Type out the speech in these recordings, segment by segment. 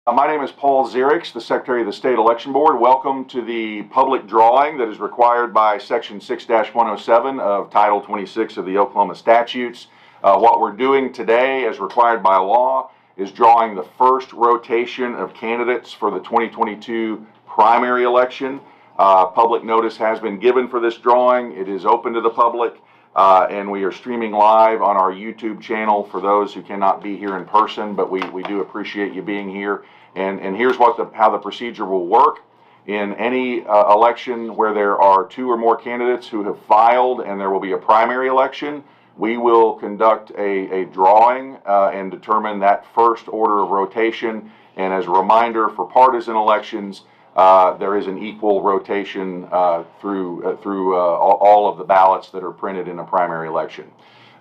My name is Paul Zierich, the Secretary of the State Election Board. Welcome to the public drawing that is required by Section 6-107 of Title 26 of the Oklahoma Statutes. What we're doing today, as required by law, is drawing the first rotation of candidates for the 2022 primary election. Public notice has been given for this drawing. It is open to the public. And we are streaming live on our YouTube channel for those who cannot be here in person, but we do appreciate you being here. And here's how the procedure will work. In any election where there are 2 or more candidates who have filed and there will be a primary election, we will conduct a drawing and determine that first order of rotation. And as a reminder, for partisan elections, there is an equal rotation through all of the ballots that are printed in a primary election.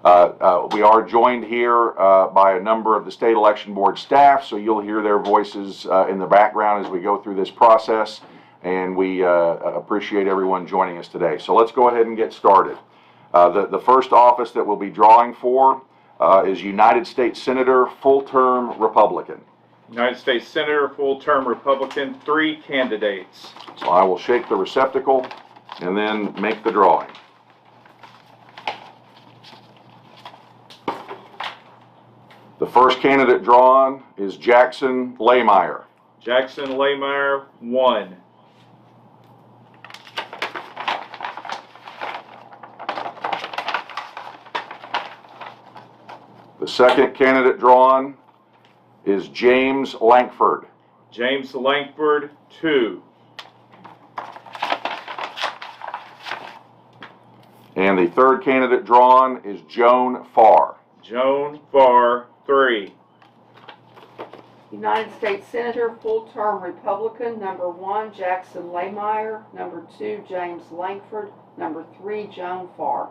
We are joined here by a number of the State Election Board staff, so you'll hear their voices in the background as we go through this process, and we appreciate everyone joining us today. So let's go ahead and get started. The first office that we'll be drawing for is United States Senator, full-term Republican. United States Senator, full-term Republican, 3 candidates. So I will shake the receptacle and then make the drawing. The first candidate drawn is Jackson Laymeyer. Jackson Laymeyer, 1. The second candidate drawn is James Lankford. James Lankford, 2. And the third candidate drawn is Joan Farr. Joan Farr, 3. United States Senator, full-term Republican, number 1, Jackson Laymeyer, number 2, James Lankford, number 3, Joan Farr.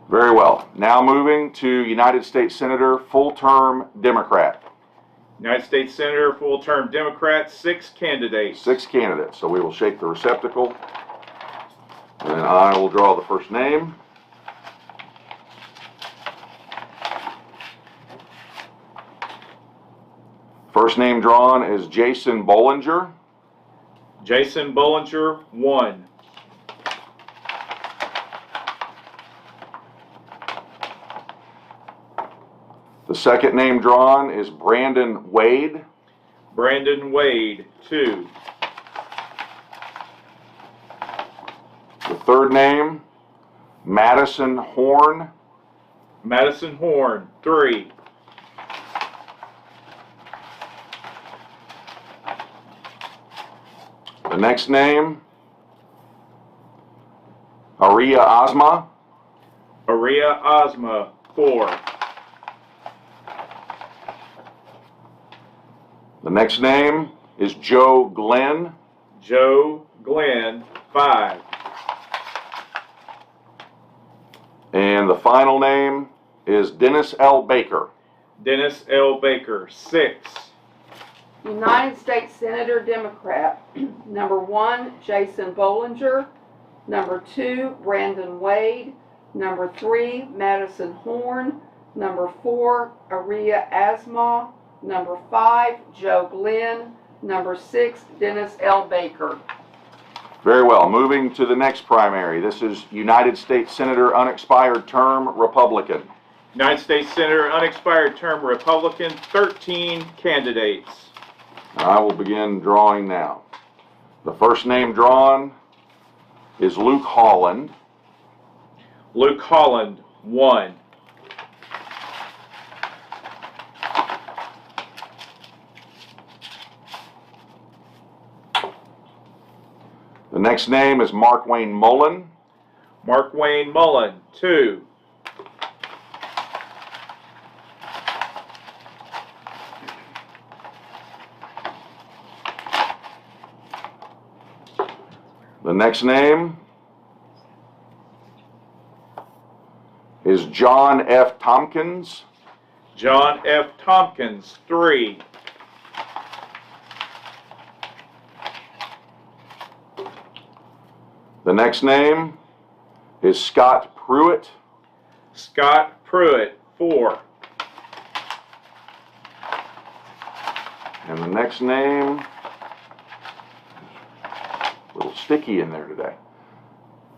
Very well. Now moving to United States Senator, full-term Democrat. United States Senator, full-term Democrat, 6 candidates. 6 candidates. So we will shake the receptacle, and then I will draw the first name. First name drawn is Jason Bollinger. Jason Bollinger, 1. The second name drawn is Brandon Wade. Brandon Wade, 2. The third name, Madison Horn. Madison Horn, 3. The next name, Aria Ozma. Aria Ozma, 4. The next name is Joe Glenn. Joe Glenn, 5. And the final name is Dennis L. Baker. Dennis L. Baker, 6. United States Senator, Democrat, number 1, Jason Bollinger, number 2, Brandon Wade, number 3, Madison Horn, number 4, Aria Ozma, number 5, Joe Glenn, number 6, Dennis L. Baker. Very well. Moving to the next primary. This is United States Senator, unexpired term, Republican. United States Senator, unexpired term Republican, 13 candidates. I will begin drawing now. The first name drawn is Luke Holland. Luke Holland, 1. The next name is Mark Wayne Mullen. Mark Wayne Mullen, 2. The next name is John F. Tompkins. John F. Tompkins, 3. The next name is Scott Pruitt. Scott Pruitt, 4. And the next name, a little sticky in there today.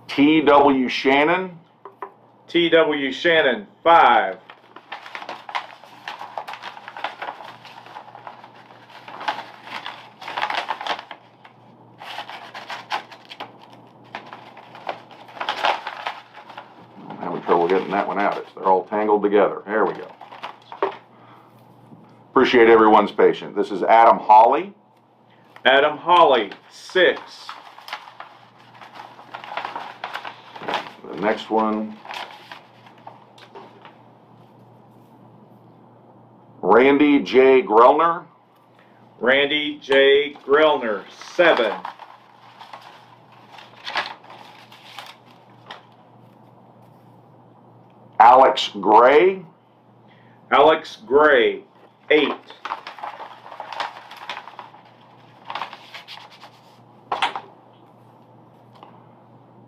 T.W. Shannon. T.W. Shannon, 5. I'm having trouble getting that one out. They're all tangled together. There we go. Appreciate everyone's patience. This is Adam Hawley. Adam Hawley, 6. The next one, Randy J. Grellner. Randy J. Grellner, 7. Alex Gray. Alex Gray, 8.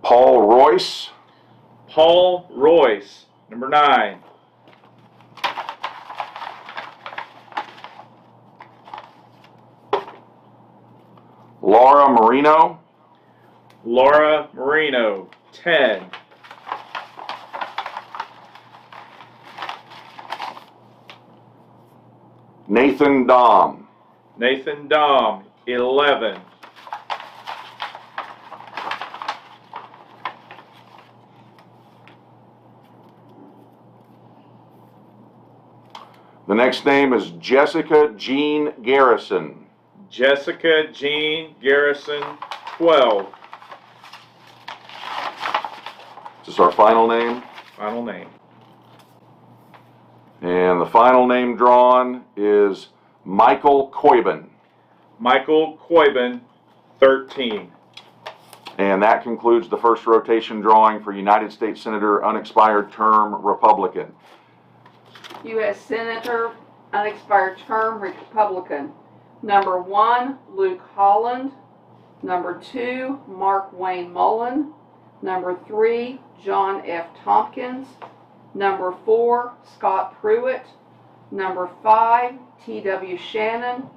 Paul Royce. Paul Royce, number 9. Laura Marino. Laura Marino, 10. Nathan Dom. Nathan Dom, 11. The next name is Jessica Jean Garrison. Jessica Jean Garrison, 12. Is this our final name? Final name. And the final name drawn is Michael Coyben. Michael Coyben, 13. And that concludes the first rotation drawing for United States Senator, unexpired term, Republican. U.S. Senator, unexpired term, Republican. Number 1, Luke Holland. Number 2, Mark Wayne Mullen. Number 3, John F. Tompkins. Number 4, Scott Pruitt. Number 5, T.W. Shannon.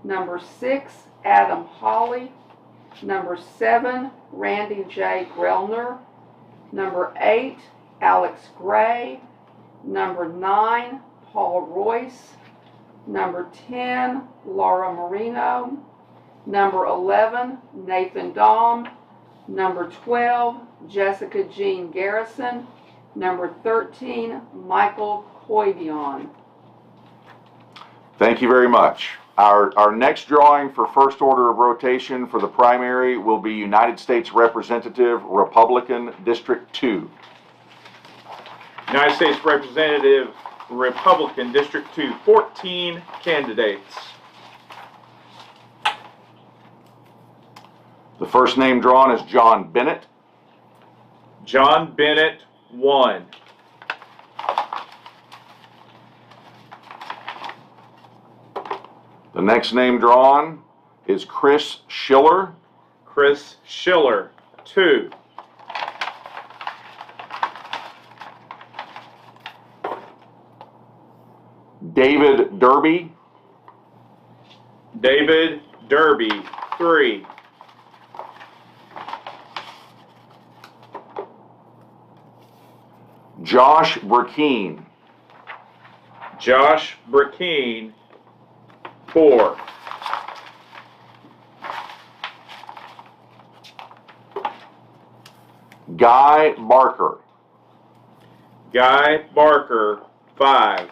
Number 6, Adam Hawley. Number 7, Randy J. Grellner. Number 8, Alex Gray. Number 9, Paul Royce. Number 10, Laura Marino. Number 11, Nathan Dom. Number 12, Jessica Jean Garrison. Number 13, Michael Coyben. Thank you very much. Our next drawing for first order of rotation for the primary will be United States Representative, Republican, District 2. United States Representative, Republican, District 2, 14 candidates. The first name drawn is John Bennett. John Bennett, 1. The next name drawn is Chris Schiller. Chris Schiller, 2. David Derby. David Derby, 3. Josh Burkeen. Josh Burkeen, 4. Guy Barker. Guy Barker, 5.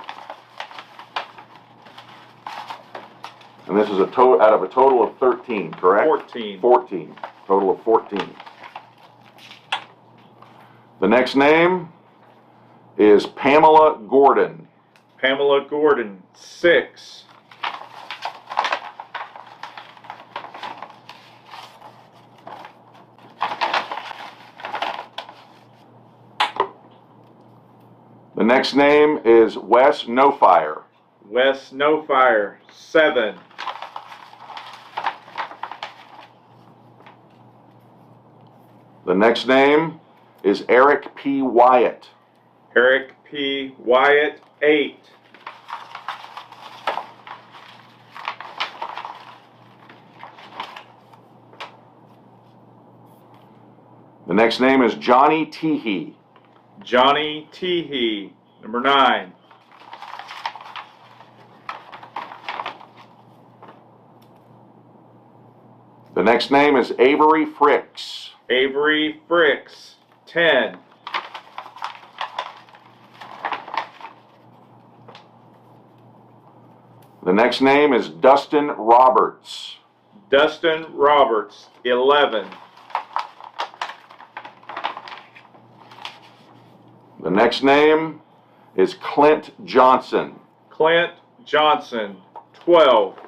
And this is out of a total of 13, correct? 14. 14. Total of 14. The next name is Pamela Gordon. Pamela Gordon, 6. The next name is Wes Nofire. Wes Nofire, 7. The next name is Eric P. Wyatt. Eric P. Wyatt, 8. The next name is Johnny Teehee. Johnny Teehee, number 9. The next name is Avery Fricks. Avery Fricks, 10. The next name is Dustin Roberts. Dustin Roberts, 11. The next name is Clint Johnson. Clint Johnson, 12.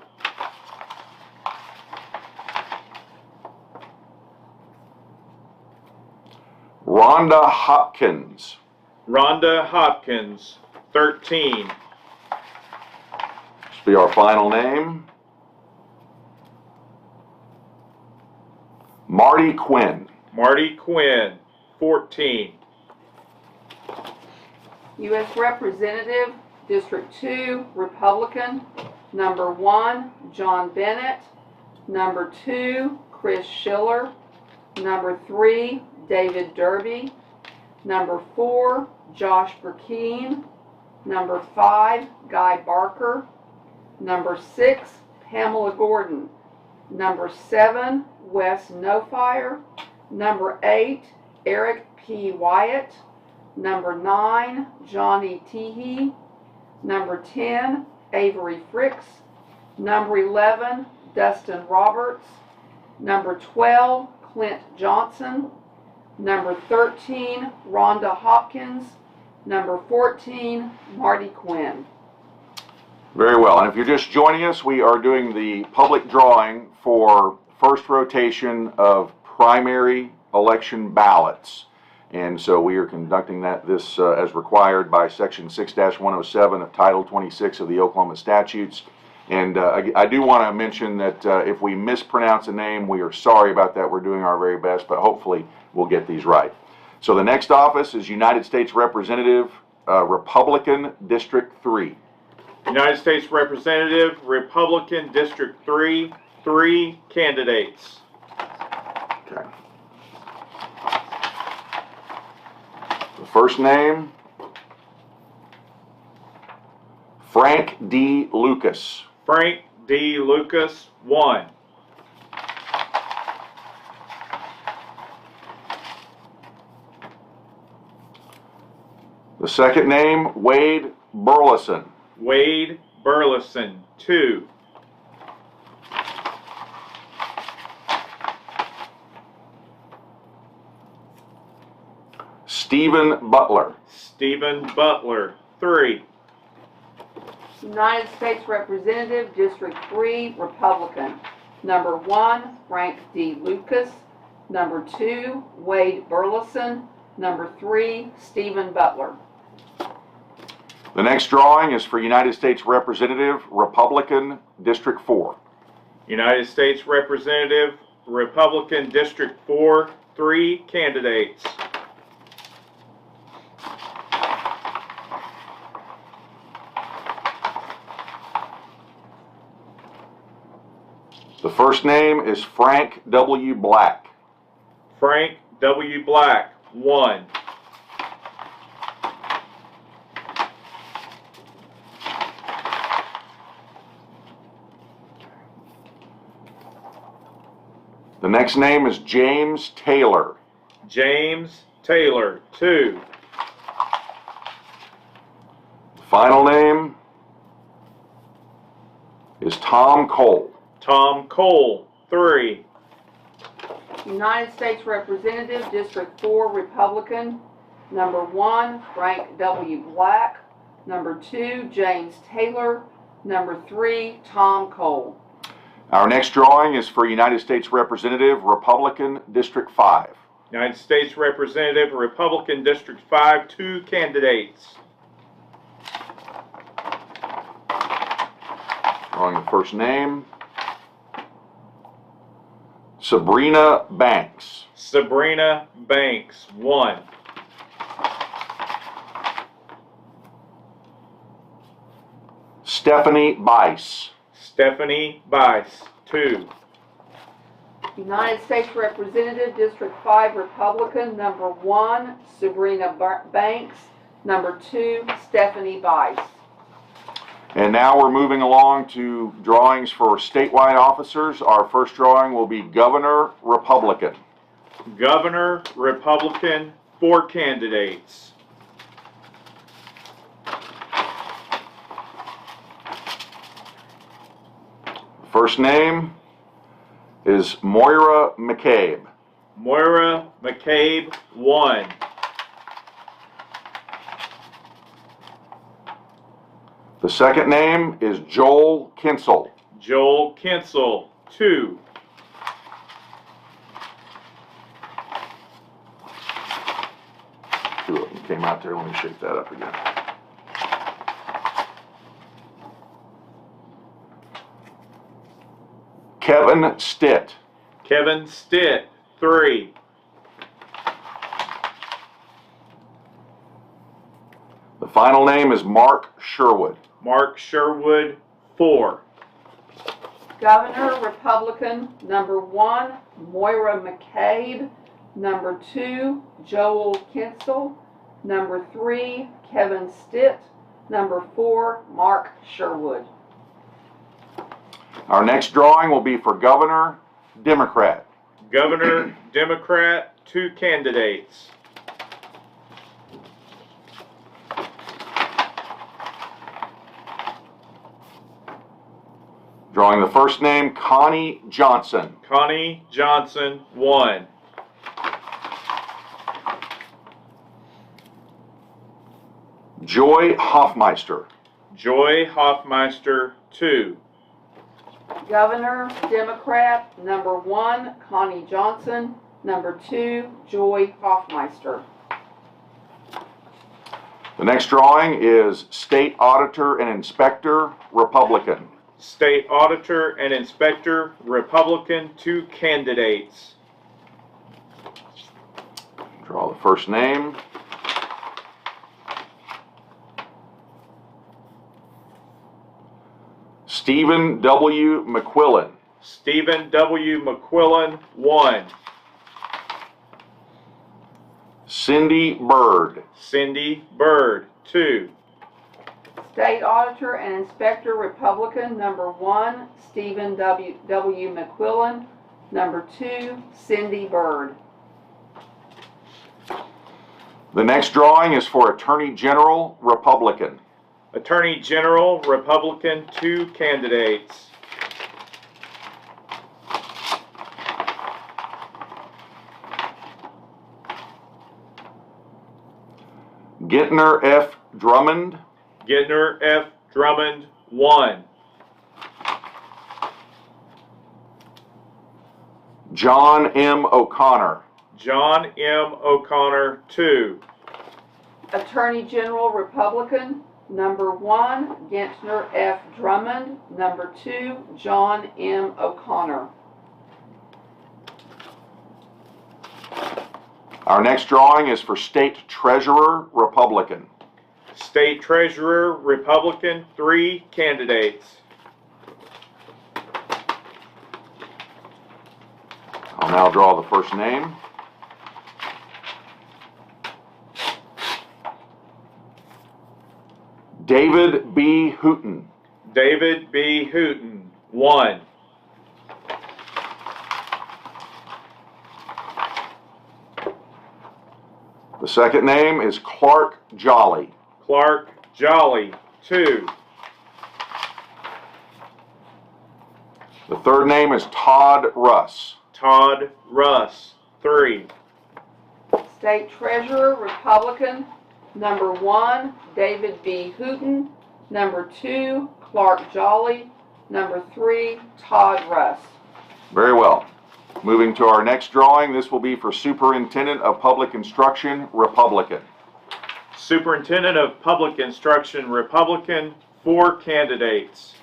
Rhonda Hopkins. Rhonda Hopkins, 13. This will be our final name. Marty Quinn. Marty Quinn, 14. U.S. Representative, District 2, Republican. Number 1, John Bennett. Number 2, Chris Schiller. Number 3, David Derby. Number 4, Josh Burkeen. Number 5, Guy Barker. Number 6, Pamela Gordon. Number 7, Wes Nofire. Number 8, Eric P. Wyatt. Number 9, Johnny Teehee. Number 10, Avery Fricks. Number 11, Dustin Roberts. Number 12, Clint Johnson. Number 13, Rhonda Hopkins. Number 14, Marty Quinn. Very well. And if you're just joining us, we are doing the public drawing for first rotation of primary election ballots. And so we are conducting this as required by Section 6-107 of Title 26 of the Oklahoma statutes. And I do want to mention that if we mispronounce a name, we are sorry about that. We're doing our very best, but hopefully we'll get these right. So the next office is United States Representative, Republican, District 3. United States Representative, Republican, District 3, 3 candidates. Okay. The first name, Frank D. Lucas. Frank D. Lucas, 1. The second name, Wade Burleson. Wade Burleson, 2. Stephen Butler. Stephen Butler, 3. United States Representative, District 3, Republican. Number 1, Frank D. Lucas. Number 2, Wade Burleson. Number 3, Stephen Butler. The next drawing is for United States Representative, Republican, District 4. United States Representative, Republican, District 4, 3 candidates. The first name is Frank W. Black. Frank W. Black, 1. The next name is James Taylor. James Taylor, 2. The final name is Tom Cole. Tom Cole, 3. United States Representative, District 4, Republican. Number 1, Frank W. Black. Number 2, James Taylor. Number 3, Tom Cole. Our next drawing is for United States Representative, Republican, District 5. United States Representative, Republican, District 5, 2 candidates. Drawing the first name, Sabrina Banks. Sabrina Banks, 1. Stephanie Bice. Stephanie Bice, 2. United States Representative, District 5, Republican, number 1, Sabrina Banks, number 2, Stephanie Bice. And now we're moving along to drawings for statewide officers. Our first drawing will be Governor, Republican. Governor, Republican, 4 candidates. First name is Moira McCabe. Moira McCabe, 1. The second name is Joel Kinsel. Joel Kinsel, 2. Two of them came out there. Let me shake that up again. Kevin Stitt. Kevin Stitt, 3. The final name is Mark Sherwood. Mark Sherwood, 4. Governor, Republican, number 1, Moira McCabe, number 2, Joel Kinsel, number 3, Kevin Stitt, number 4, Mark Sherwood. Our next drawing will be for Governor, Democrat. Governor, Democrat, 2 candidates. Drawing the first name, Connie Johnson. Connie Johnson, 1. Joy Hoffmeister. Joy Hoffmeister, 2. Governor, Democrat, number 1, Connie Johnson, number 2, Joy Hoffmeister. The next drawing is State Auditor and Inspector, Republican. State Auditor and Inspector, Republican, 2 candidates. Draw the first name. Stephen W. McQuillan. Stephen W. McQuillan, 1. Cindy Bird. Cindy Bird, 2. State Auditor and Inspector, Republican, number 1, Stephen W. McQuillan, number 2, Cindy Bird. The next drawing is for Attorney General, Republican. Attorney General, Republican, 2 candidates. Gentner F. Drummond. Gentner F. Drummond, 1. John M. O'Connor. John M. O'Connor, 2. Attorney General, Republican, number 1, Gentner F. Drummond, number 2, John M. O'Connor. Our next drawing is for State Treasurer, Republican. State Treasurer, Republican, 3 candidates. I'll now draw the first name. David B. Hooton. David B. Hooton, 1. The second name is Clark Jolly. Clark Jolly, 2. The third name is Todd Russ. Todd Russ, 3. State Treasurer, Republican, number 1, David B. Hooton, number 2, Clark Jolly, number 3, Todd Russ. Very well. Moving to our next drawing, this will be for Superintendent of Public Instruction, Republican. Superintendent of Public Instruction, Republican, 4 candidates.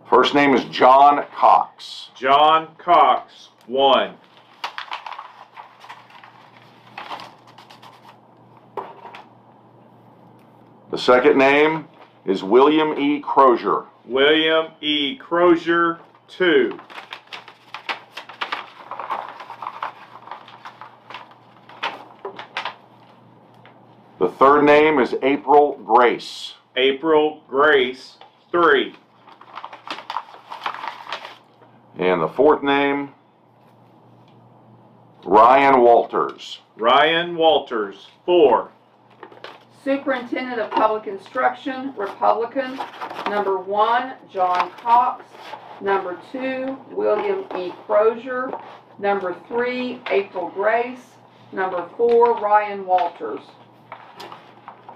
First name is John Cox. John Cox, 1. The second name is William E. Crozier. William E. Crozier, 2. The third name is April Grace. April Grace, 3. And the fourth name, Ryan Walters. Ryan Walters, 4. Superintendent of Public Instruction, Republican. Number 1, John Cox. Number 2, William E. Crozier. Number 3, April Grace. Number 4, Ryan Walters.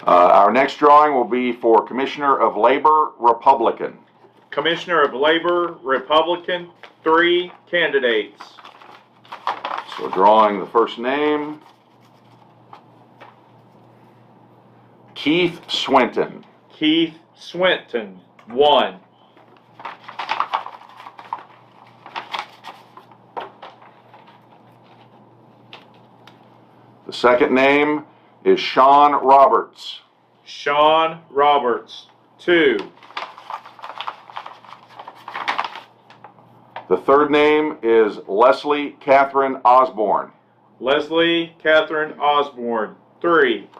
Our next drawing will be for Commissioner of Labor, Republican. Commissioner of Labor, Republican, 3 candidates. So drawing the first name, Keith Swinton. Keith Swinton, 1. The second name is Sean Roberts. Sean Roberts, 2. The third name is Leslie Catherine Osborne. Leslie Catherine Osborne, 3.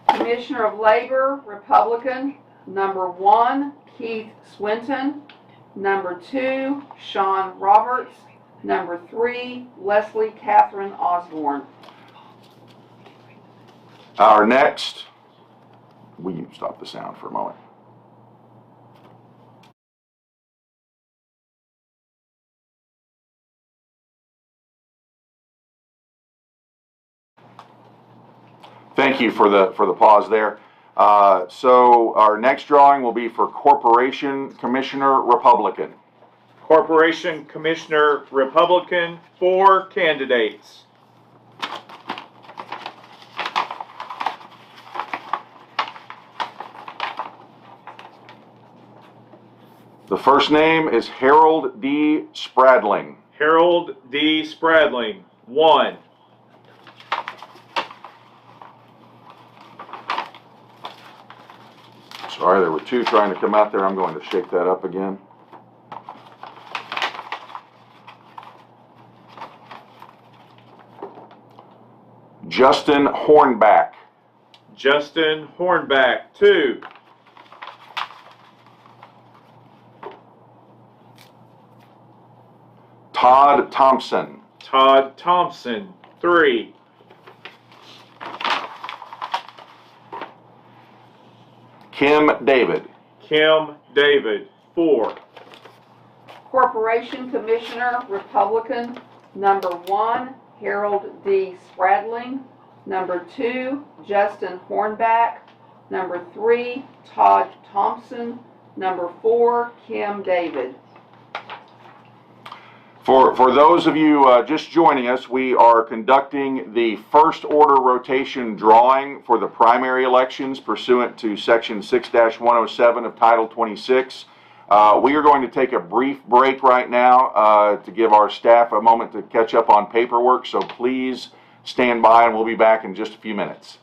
Commissioner of Labor, Republican. Number 1, Keith Swinton. Number 2, Sean Roberts. Number 3, Leslie Catherine Osborne. Our next, will you stop the sound for a moment? Thank you for the pause there. So our next drawing will be for Corporation Commissioner, Republican. Corporation Commissioner, Republican, 4 candidates. The first name is Harold D. Spradling. Harold D. Spradling, 1. Sorry, there were 2 trying to come out there. I'm going to shake that up again. Justin Hornback. Justin Hornback, 2. Todd Thompson. Todd Thompson, 3. Kim David. Kim David, 4. Corporation Commissioner, Republican. Number 1, Harold D. Spradling. Number 2, Justin Hornback. Number 3, Todd Thompson. Number 4, Kim David. For those of you just joining us, we are conducting the first order rotation drawing for the primary elections pursuant to Section 6-107 of Title 26. We are going to take a brief break right now to give our staff a moment to catch up on paperwork, so please stand by and we'll be back in just a few minutes.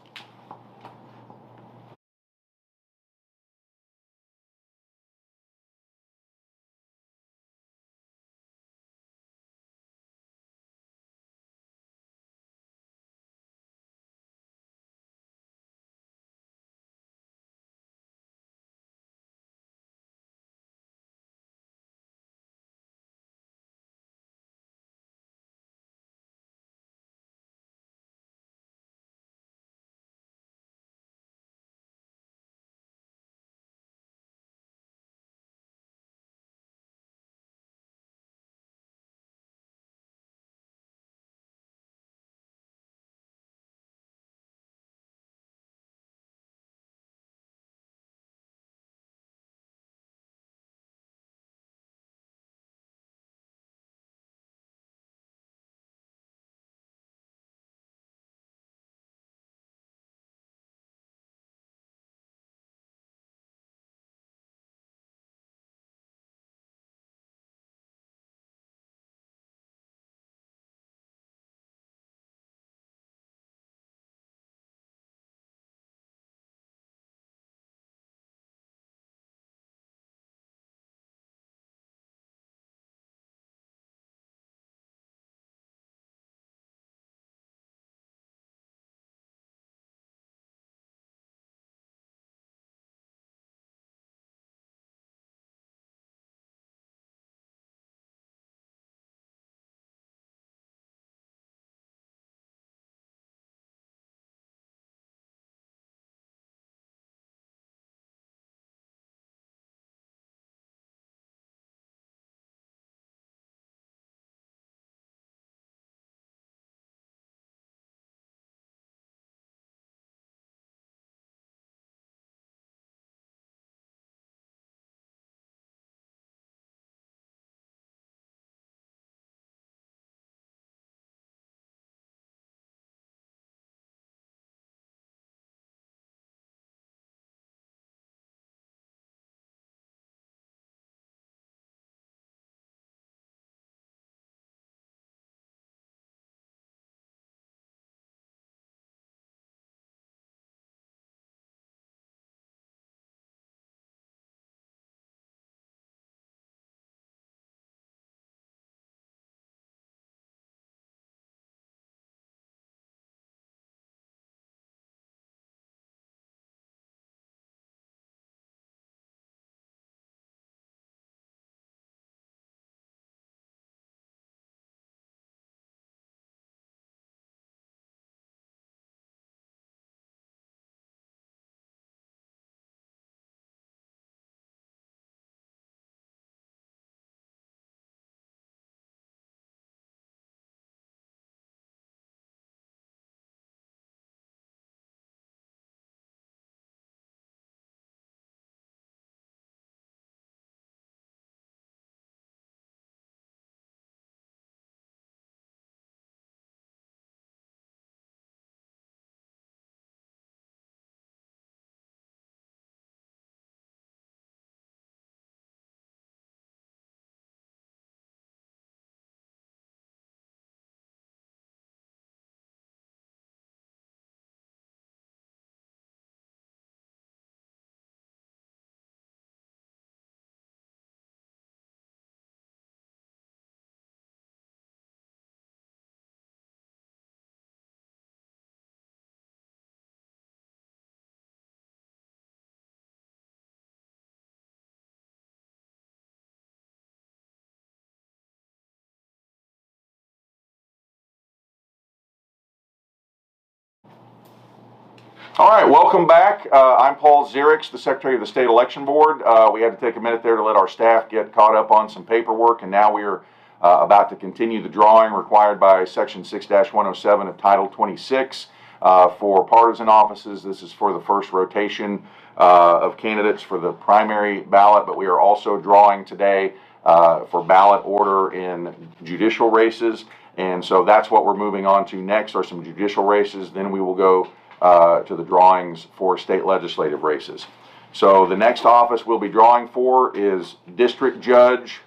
All right, welcome back. I'm Paul Zierich, the Secretary of the State Election Board. We had to take a minute there to let our staff get caught up on some paperwork, and now we are about to continue the drawing required by Section 6-107 of Title 26 for partisan offices. This is for the first rotation of candidates for the primary ballot, but we are also drawing today for ballot order in judicial races, and so that's what we're moving on to next are some judicial races. Then we will go to the drawings for state legislative races. So the next office we'll be drawing for is District Judge,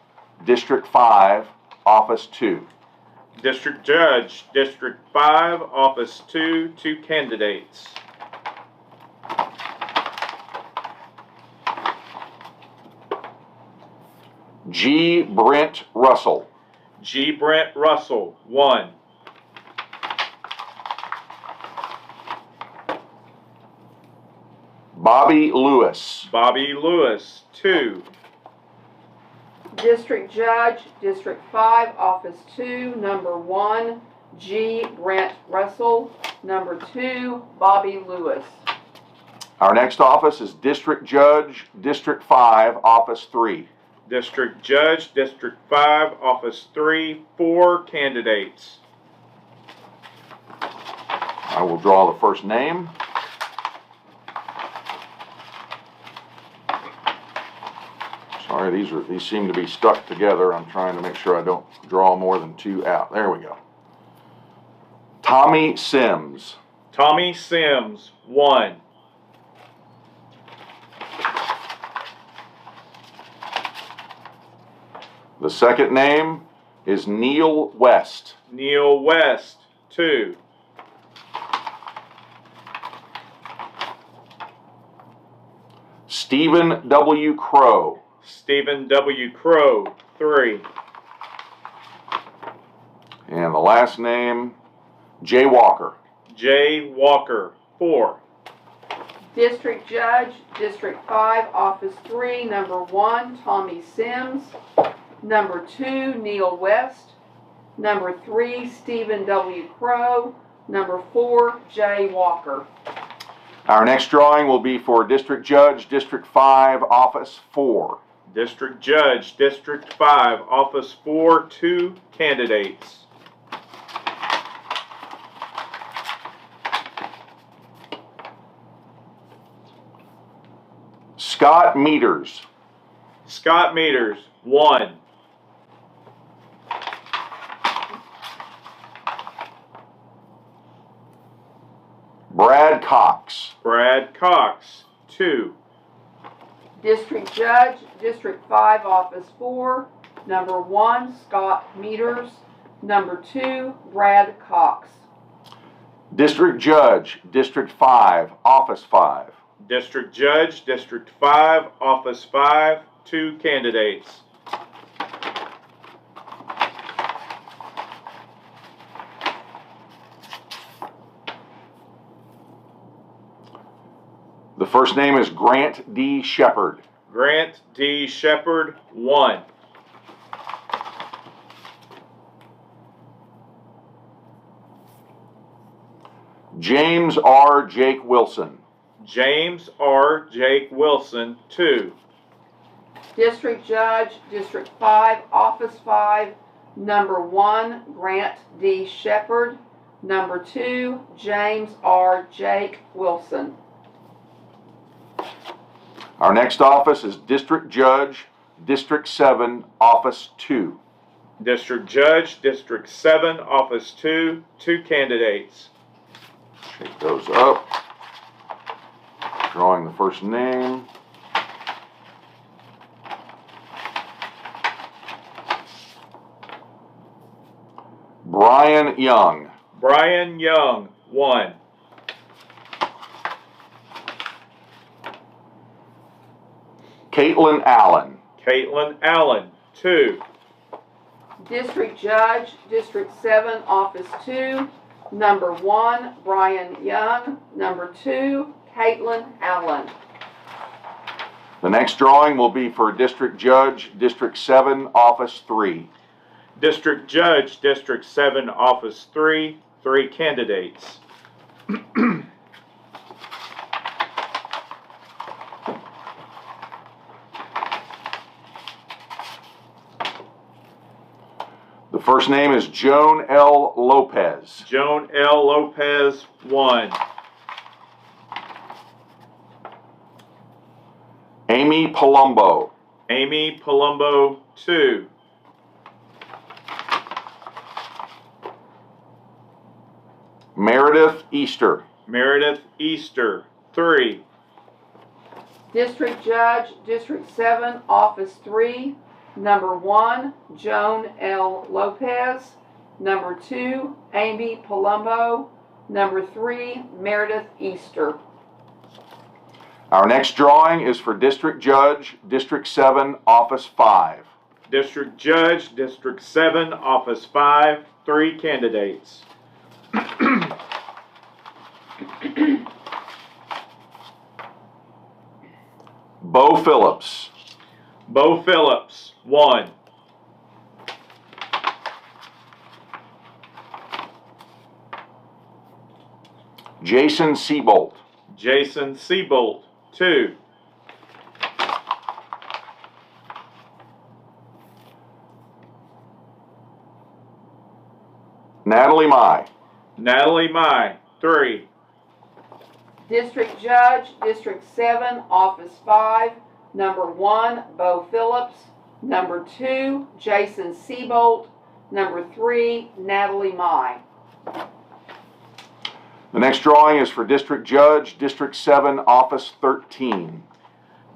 District 5, Office 2. District Judge, District 5, Office 2, 2 candidates. G. Brent Russell. G. Brent Russell, 1. Bobby Lewis. Bobby Lewis, 2. District Judge, District 5, Office 2, number 1, G. Brent Russell. Number 2, Bobby Lewis. Our next office is District Judge, District 5, Office 3. District Judge, District 5, Office 3, 4 candidates. I will draw the first name. Sorry, these seem to be stuck together. I'm trying to make sure I don't draw more than 2 out. There we go. Tommy Sims. Tommy Sims, 1. The second name is Neil West. Neil West, 2. Stephen W. Crow. Stephen W. Crow, 3. And the last name, Jay Walker. Jay Walker, 4. District Judge, District 5, Office 3, number 1, Tommy Sims. Number 2, Neil West. Number 3, Stephen W. Crow. Number 4, Jay Walker. Our next drawing will be for District Judge, District 5, Office 4. District Judge, District 5, Office 4, 2 candidates. Scott Meters. Scott Meters, 1. Brad Cox. Brad Cox, 2. District Judge, District 5, Office 4, number 1, Scott Meters. Number 2, Brad Cox. District Judge, District 5, Office 5. District Judge, District 5, Office 5, 2 candidates. The first name is Grant D. Shepard. Grant D. Shepard, 1. James R. Jake Wilson. James R. Jake Wilson, 2. District Judge, District 5, Office 5, number 1, Grant D. Shepard. Number 2, James R. Jake Wilson. Our next office is District Judge, District 7, Office 2. District Judge, District 7, Office 2, 2 candidates. Shake those up. Drawing the first name. Brian Young. Brian Young, 1. Caitlin Allen. Caitlin Allen, 2. District Judge, District 7, Office 2, number 1, Brian Young. Number 2, Caitlin Allen. The next drawing will be for District Judge, District 7, Office 3. District Judge, District 7, Office 3, 3 candidates. The first name is Joan L. Lopez. Joan L. Lopez, 1. Amy Palumbo. Amy Palumbo, 2. Meredith Easter. Meredith Easter, 3. District Judge, District 7, Office 3, number 1, Joan L. Lopez, number 2, Amy Palumbo, number 3, Meredith Easter. Our next drawing is for District Judge, District 7, Office 5. District Judge, District 7, Office 5, 3 candidates. Bo Phillips. Bo Phillips, 1. Jason Seabolt. Jason Seabolt, 2. Natalie Mai. Natalie Mai, 3. District Judge, District 7, Office 5, number 1, Bo Phillips, number 2, Jason Seabolt, number 3, Natalie Mai. The next drawing is for District Judge, District 7, Office 13.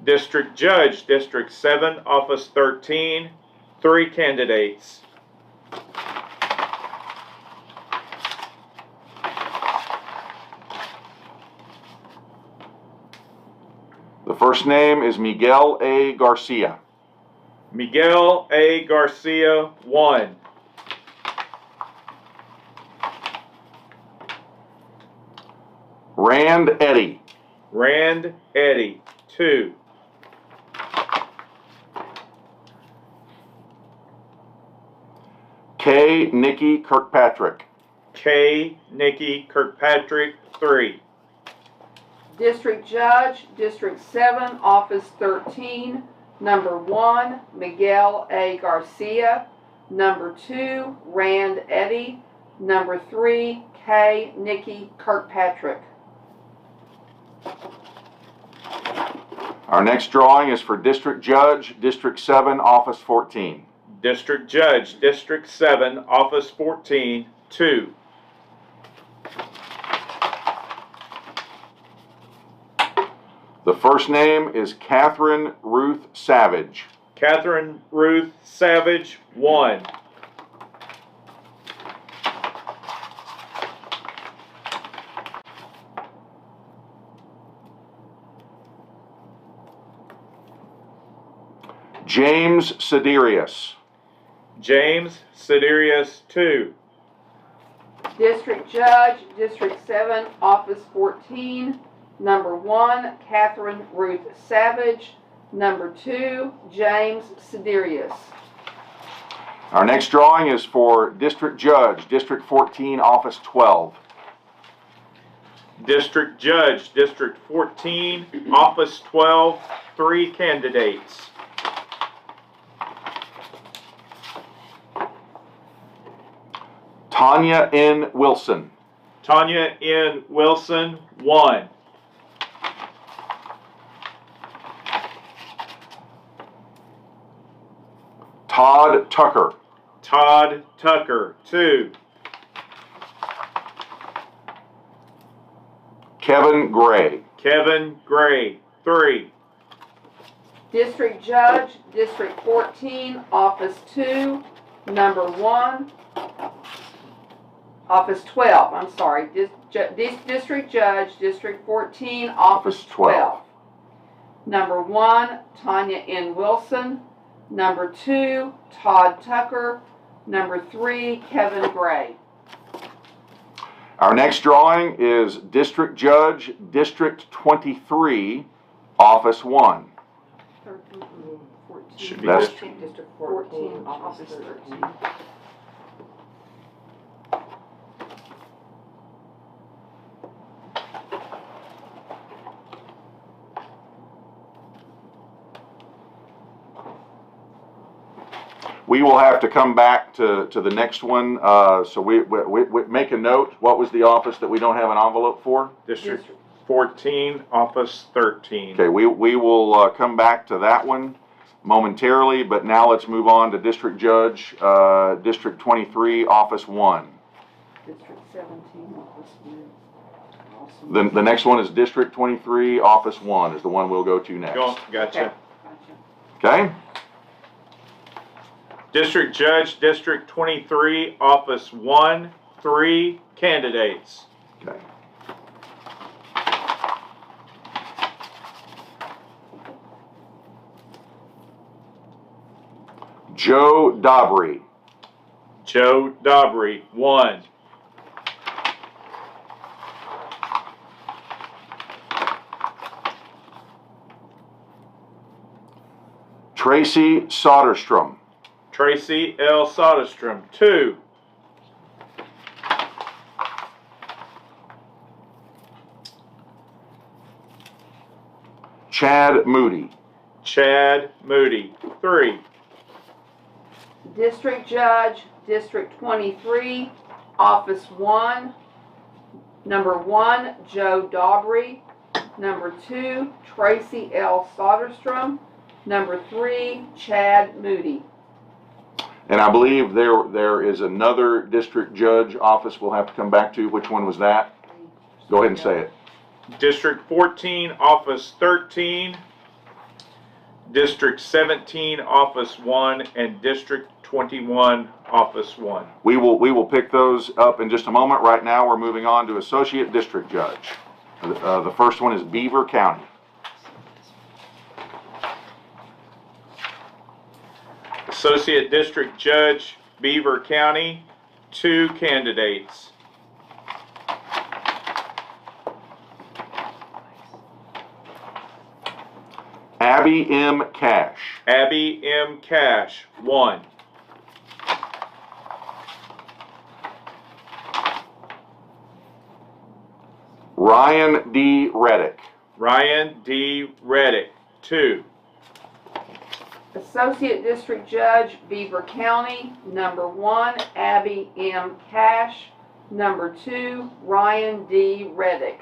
District Judge, District 7, Office 13, 3 candidates. The first name is Miguel A. Garcia. Miguel A. Garcia, 1. Rand Eddy. Rand Eddy, 2. K. Nikki Kirkpatrick. K. Nikki Kirkpatrick, 3. District Judge, District 7, Office 13, number 1, Miguel A. Garcia, number 2, Rand Eddy, number 3, K. Nikki Kirkpatrick. Our next drawing is for District Judge, District 7, Office 14. District Judge, District 7, Office 14, 2. The first name is Catherine Ruth Savage. Catherine Ruth Savage, 1. James Siderius. James Siderius, 2. District Judge, District 7, Office 14, number 1, Catherine Ruth Savage, number 2, James Siderius. Our next drawing is for District Judge, District 14, Office 12. District Judge, District 14, Office 12, 3 candidates. Tanya N. Wilson. Tanya N. Wilson, 1. Todd Tucker. Todd Tucker, 2. Kevin Gray. Kevin Gray, 3. District Judge, District 14, Office 2, number 1, Office 12, I'm sorry, District Judge, District 14, Office 12. Number 1, Tanya N. Wilson. Number 2, Todd Tucker. Number 3, Kevin Gray. Our next drawing is District Judge, District 23, Office 1. 13, 14, Should be That's- District 14, Office 13. We will have to come back to the next one, so we make a note. What was the office that we don't have an envelope for? District 14, Office 13. Okay, we will come back to that one momentarily, but now let's move on to District Judge, District 23, Office 1. District 17, Office 1. Awesome. The next one is District 23, Office 1 is the one we'll go to next. Gotcha. Okay? District Judge, District 23, Office 1, 3 candidates. Okay. Joe Dobry. Joe Dobry, 1. Tracy Soderstrom. Tracy L. Soderstrom, 2. Chad Moody. Chad Moody, 3. District Judge, District 23, Office 1. Number 1, Joe Dobry. Number 2, Tracy L. Soderstrom. Number 3, Chad Moody. And I believe there is another district judge office we'll have to come back to. Which one was that? Go ahead and say it. District 14, Office 13. District 17, Office 1, and District 21, Office 1. We will pick those up in just a moment. Right now, we're moving on to Associate District Judge. The first one is Beaver County. Associate District Judge, Beaver County, 2 candidates. Abby M. Cash. Abby M. Cash, 1. Ryan D. Reddick. Ryan D. Reddick, 2. Associate District Judge, Beaver County. Number 1, Abby M. Cash. Number 2, Ryan D. Reddick.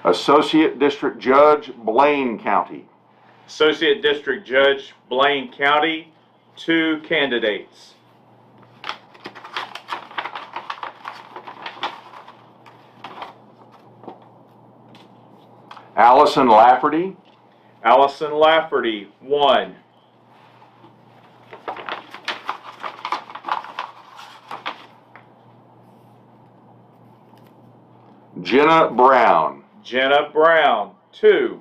Associate District Judge, Blaine County. Associate District Judge, Blaine County, 2 candidates. Allison Lafferty. Allison Lafferty, 1. Jenna Brown. Jenna Brown, 2.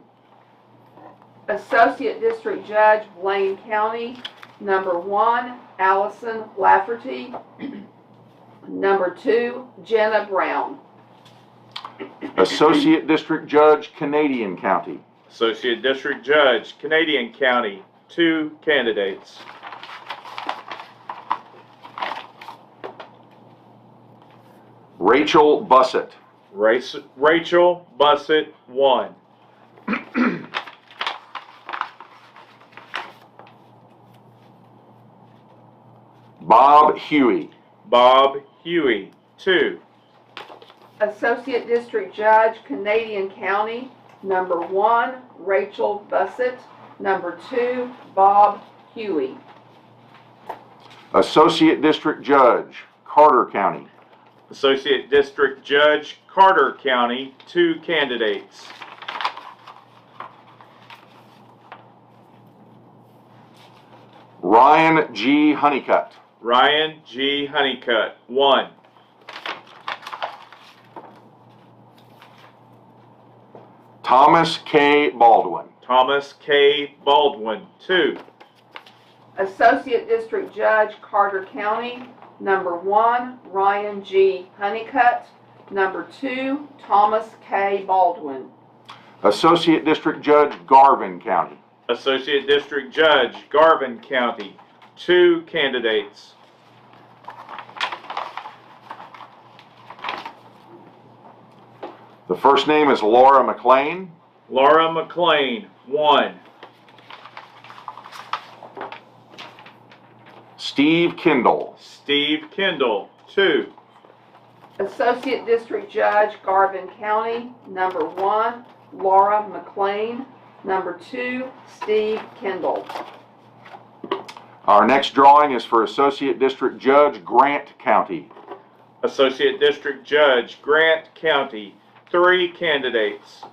Associate District Judge, Blaine County. Number 1, Allison Lafferty. Number 2, Jenna Brown. Associate District Judge, Canadian County. Associate District Judge, Canadian County, 2 candidates. Rachel Bussett. Rachel Bussett, 1. Bob Huey. Bob Huey, 2. Associate District Judge, Canadian County. Number 1, Rachel Bussett. Number 2, Bob Huey. Associate District Judge, Carter County. Associate District Judge, Carter County, 2 candidates. Ryan G. Honeycutt. Ryan G. Honeycutt, 1. Thomas K. Baldwin. Thomas K. Baldwin, 2. Associate District Judge, Carter County. Number 1, Ryan G. Honeycutt. Number 2, Thomas K. Baldwin. Associate District Judge, Garvin County. Associate District Judge, Garvin County, 2 candidates. The first name is Laura McLean. Laura McLean, 1. Steve Kendall. Steve Kendall, 2. Associate District Judge, Garvin County, number 1, Laura McLean, number 2, Steve Kendall. Our next drawing is for Associate District Judge, Grant County. Associate District Judge, Grant County, 3 candidates.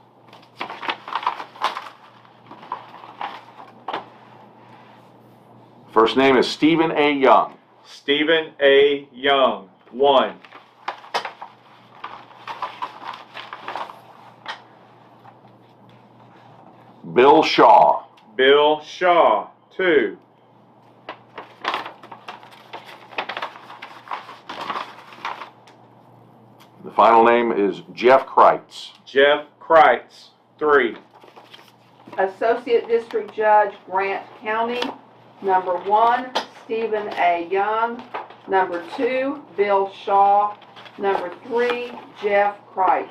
First name is Stephen A. Young. Stephen A. Young, 1. Bill Shaw. Bill Shaw, 2. The final name is Jeff Kreitz. Jeff Kreitz, 3. Associate District Judge, Grant County, number 1, Stephen A. Young, number 2, Bill Shaw, number 3, Jeff Kreitz.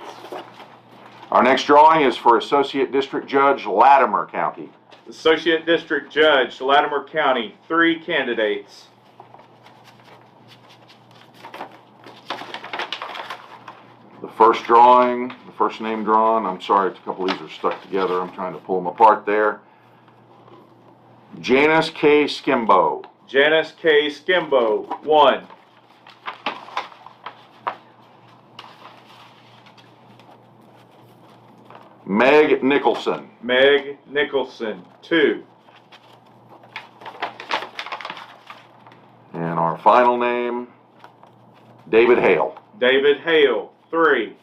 Our next drawing is for Associate District Judge, Latimer County. Associate District Judge, Latimer County, 3 candidates. The first drawing, the first name drawn, I'm sorry, a couple of these are stuck together. I'm trying to pull them apart there. Janice K. Skimbo. Janice K. Skimbo, 1. Meg Nicholson. Meg Nicholson, 2. And our final name, David Hale. David Hale, 3.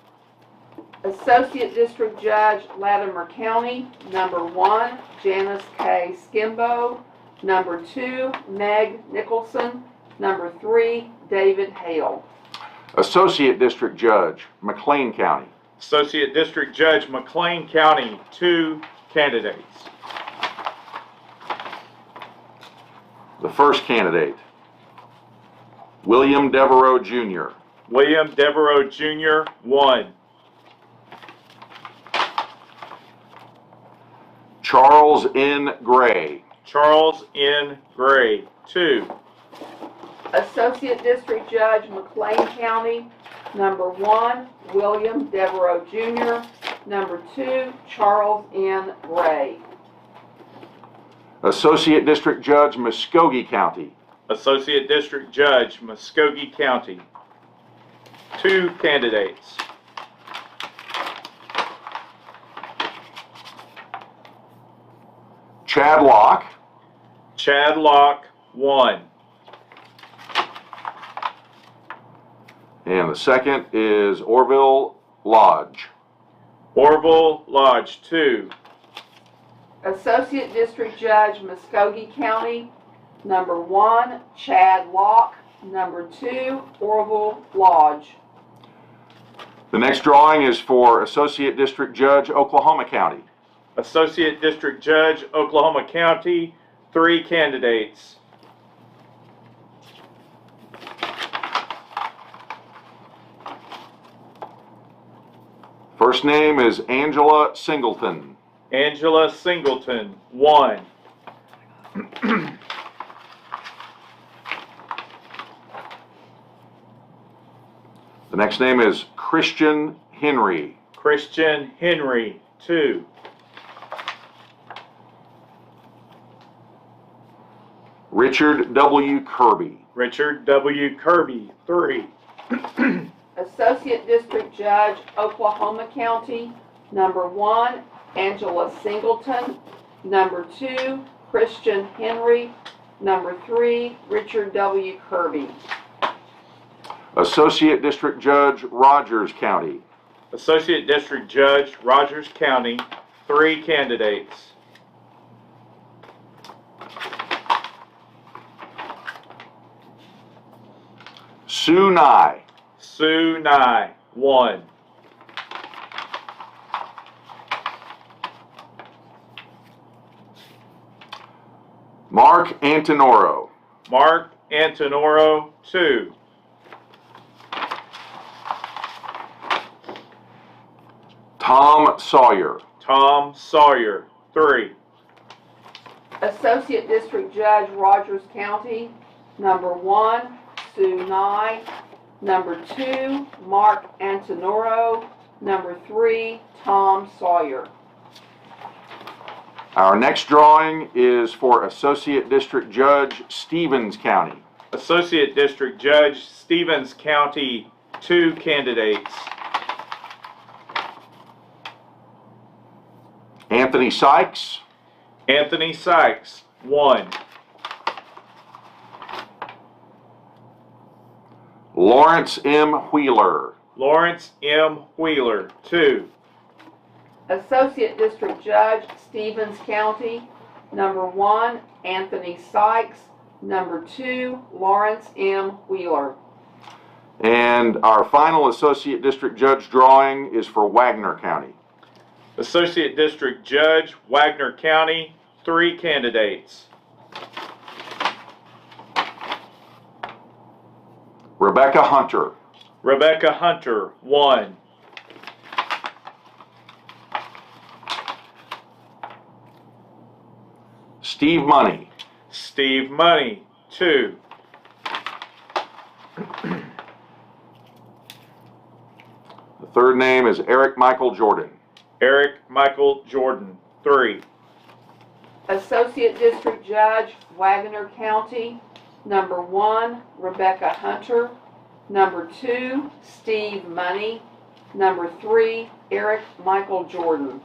Associate District Judge, Latimer County, number 1, Janice K. Skimbo, number 2, Meg Nicholson, number 3, David Hale. Associate District Judge, McLean County. Associate District Judge, McLean County, 2 candidates. The first candidate, William Devereaux Jr. William Devereaux Jr., 1. Charles N. Gray. Charles N. Gray, 2. Associate District Judge, McLean County, number 1, William Devereaux Jr., number 2, Charles N. Gray. Associate District Judge, Muskogee County. Associate District Judge, Muskogee County, 2 candidates. Chad Locke. Chad Locke, 1. And the second is Orville Lodge. Orville Lodge, 2. Associate District Judge, Muskogee County, number 1, Chad Locke, number 2, Orville Lodge. The next drawing is for Associate District Judge, Oklahoma County. Associate District Judge, Oklahoma County, 3 candidates. First name is Angela Singleton. Angela Singleton, 1. The next name is Christian Henry. Christian Henry, 2. Richard W. Kirby. Richard W. Kirby, 3. Associate District Judge, Oklahoma County, number 1, Angela Singleton, number 2, Christian Henry, number 3, Richard W. Kirby. Associate District Judge, Rogers County. Associate District Judge, Rogers County, 3 candidates. Sue Nye. Sue Nye, 1. Mark Antonoro. Mark Antonoro, 2. Tom Sawyer. Tom Sawyer, 3. Associate District Judge, Rogers County, Number 1, Sue Nye. Number 2, Mark Antonoro. Number 3, Tom Sawyer. Our next drawing is for Associate District Judge, Stevens County. Associate District Judge, Stevens County, 2 candidates. Anthony Sykes, Anthony Sykes, 1. Lawrence M. Wheeler. Lawrence M. Wheeler, 2. Associate District Judge, Stevens County. Number 1, Anthony Sykes. Number 2, Lawrence M. Wheeler. And our final Associate District Judge drawing is for Wagner County. Associate District Judge, Wagner County, 3 candidates. Rebecca Hunter. Rebecca Hunter, 1. Steve Money. Steve Money, 2. The third name is Eric Michael Jordan. Eric Michael Jordan, 3. Associate District Judge, Wagner County. Number 1, Rebecca Hunter. Number 2, Steve Money. Number 3, Eric Michael Jordan.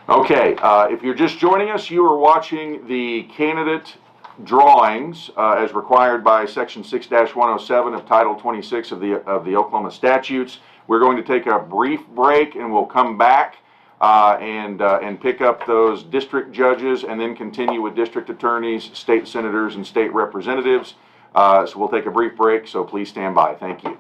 Okay, if you're just joining us, you are watching the candidate drawings as required by Section 6-107 of Title 26 of the Oklahoma statutes. We're going to take a brief break and we'll come back and pick up those district judges and then continue with district attorneys, state senators, and state representatives. So we'll take a brief break, so please stand by. Thank you.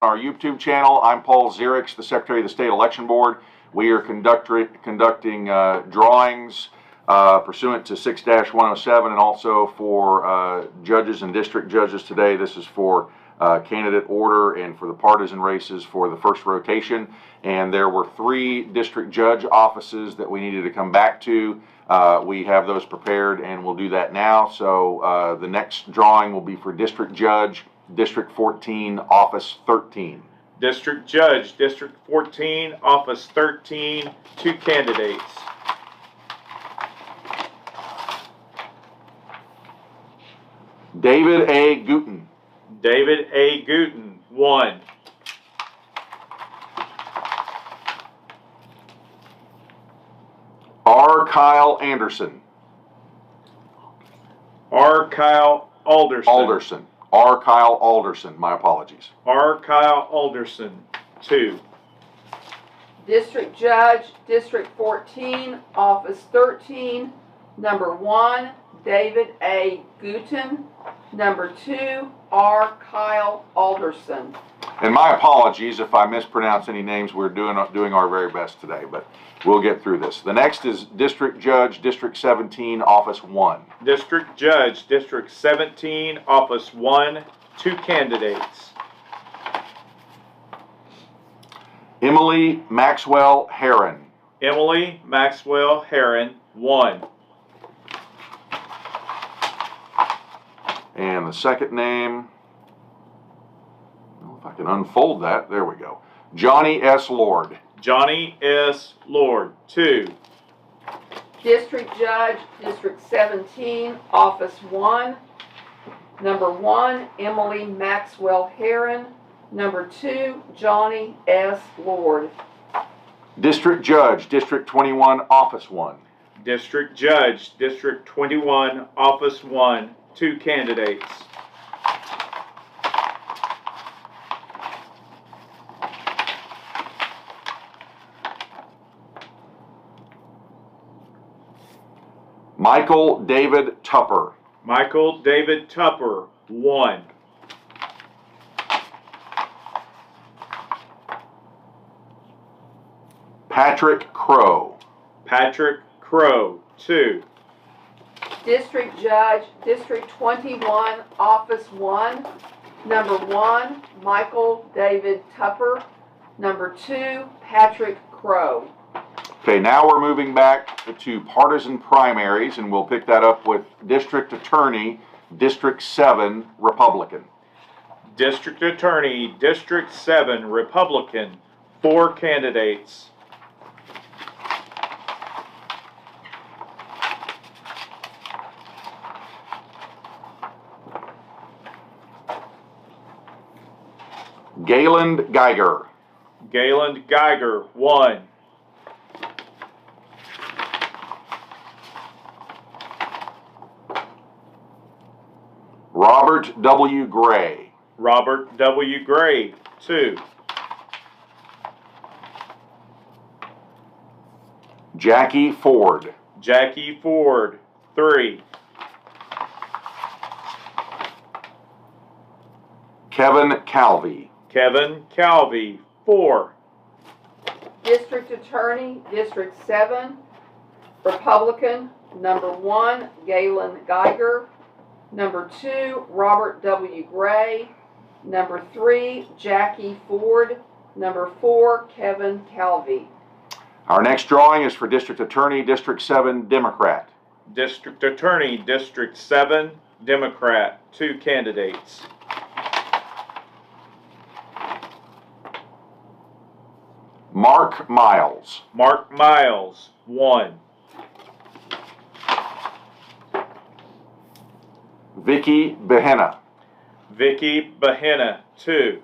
Our YouTube channel. I'm Paul Zierix, the Secretary of the State Election Board. We are conducting drawings pursuant to 6-107 and also for judges and district judges today. This is for candidate order and for the partisan races for the first rotation. And there were 3 district judge offices that we needed to come back to. We have those prepared and we'll do that now. So the next drawing will be for district judge, District 14, Office 13. District Judge, District 14, Office 13, 2 candidates. David A. Gooten. David A. Gooten, 1. R. Kyle Anderson. R. Kyle Alderson. R. Kyle Alderson, my apologies. R. Kyle Alderson, 2. District Judge, District 14, Office 13. Number 1, David A. Gooten. Number 2, R. Kyle Alderson. And my apologies if I mispronounce any names. We're doing our very best today, but we'll get through this. The next is District Judge, District 17, Office 1. District Judge, District 17, Office 1, 2 candidates. Emily Maxwell Herron. Emily Maxwell Herron, 1. And the second name, well, if I can unfold that, there we go. Johnny S. Lord. Johnny S. Lord, 2. District Judge, District 17, Office 1. Number 1, Emily Maxwell Herron. Number 2, Johnny S. Lord. District Judge, District 21, Office 1. District Judge, District 21, Office 1, 2 candidates. Michael David Tupper. Michael David Tupper, 1. Patrick Crow. Patrick Crow, 2. District Judge, District 21, Office 1. Number 1, Michael David Tupper. Number 2, Patrick Crow. Okay, now we're moving back to partisan primaries, and we'll pick that up with District Attorney, District 7, Republican. District Attorney, District 7, Republican, 4 candidates. Gayland Geiger. Gayland Geiger, 1. Robert W. Gray. Robert W. Gray, 2. Jackie Ford. Jackie Ford, 3. Kevin Calvey. Kevin Calvey, 4. District Attorney, District 7, Republican. Number 1, Galen Geiger. Number 2, Robert W. Gray. Number 3, Jackie Ford. Number 4, Kevin Calvey. Our next drawing is for District Attorney, District 7, Democrat. District Attorney, District 7, Democrat, 2 candidates. Mark Miles. Mark Miles, 1. Vicky Behenna. Vicky Behenna, 2.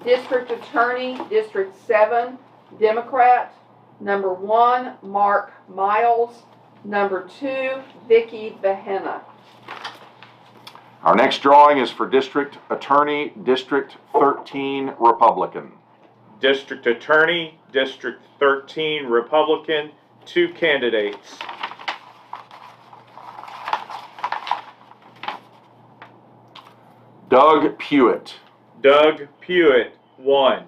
District Attorney, District 7, Democrat. Number 1, Mark Miles. Number 2, Vicky Behenna. Our next drawing is for District Attorney, District 13, Republican. District Attorney, District 13, Republican, 2 candidates. Doug Pewitt. Doug Pewitt, 1.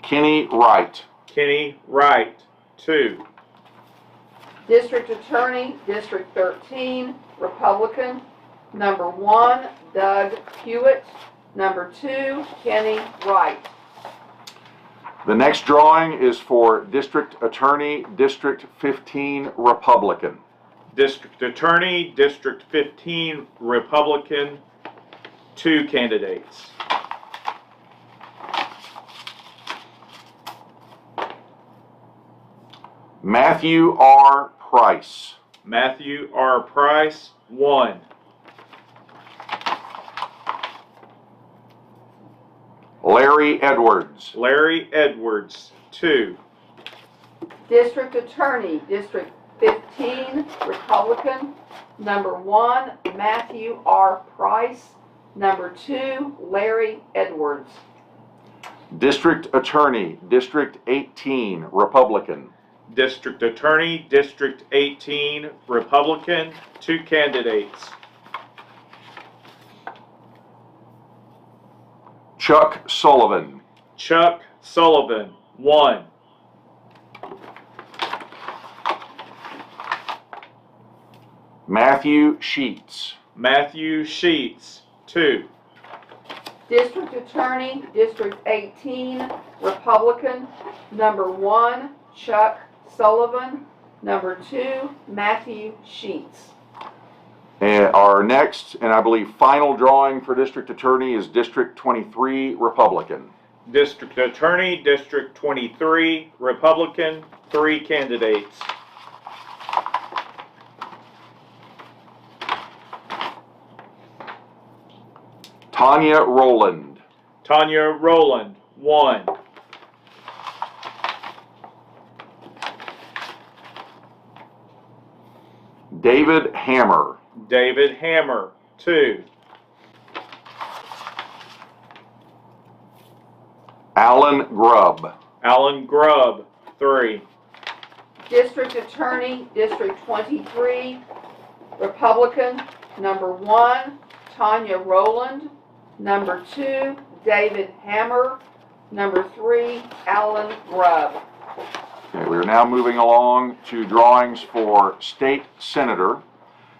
Kenny Wright. Kenny Wright, 2. District Attorney, District 13, Republican. Number 1, Doug Pewitt. Number 2, Kenny Wright. The next drawing is for District Attorney, District 15, Republican. District Attorney, District 15, Republican, 2 candidates. Matthew R. Price. Matthew R. Price, 1. Larry Edwards. Larry Edwards, 2. District Attorney, District 15, Republican. Number 1, Matthew R. Price. Number 2, Larry Edwards. District Attorney, District 18, Republican. District Attorney, District 18, Republican, 2 candidates. Chuck Sullivan. Chuck Sullivan, 1. Matthew Sheets. Matthew Sheets, 2. District Attorney, District 18, Republican, number 1, Chuck Sullivan, number 2, Matthew Sheets. And our next, and I believe final drawing for District Attorney is District 23, Republican. District Attorney, District 23, Republican, 3 candidates. Tanya Rowland. Tanya Rowland, 1. David Hammer. David Hammer, 2. Alan Grubb. Alan Grubb, 3. District Attorney, District 23, Republican, number 1, Tanya Rowland, number 2, David Hammer, number 3, Alan Grubb. Okay, we are now moving along to drawings for State Senator.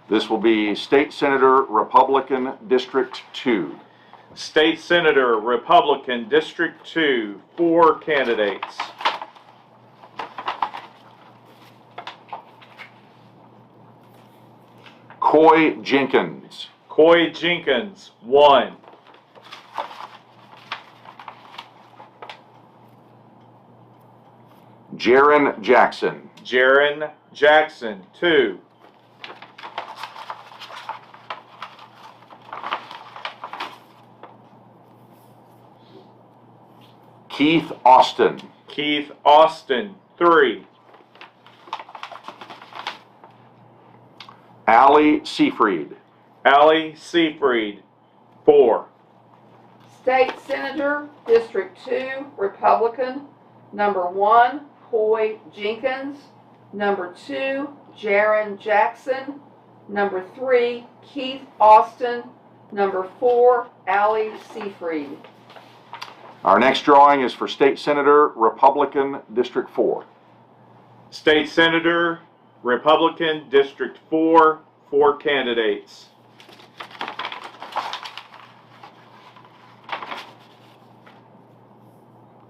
This will be State Senator, Republican, District 2. State Senator, Republican, District 2, 4 candidates. Coy Jenkins. Coy Jenkins, 1. Jaron Jackson. Jaron Jackson, 2. Keith Austin. Keith Austin, 3. Allie Seafried. Allie Seafried, 4. State Senator, District 2, Republican, number 1, Coy Jenkins, number 2, Jaron Jackson, number 3, Keith Austin, number 4, Allie Seafried. Our next drawing is for State Senator, Republican, District 4. State Senator, Republican, District 4, 4 candidates.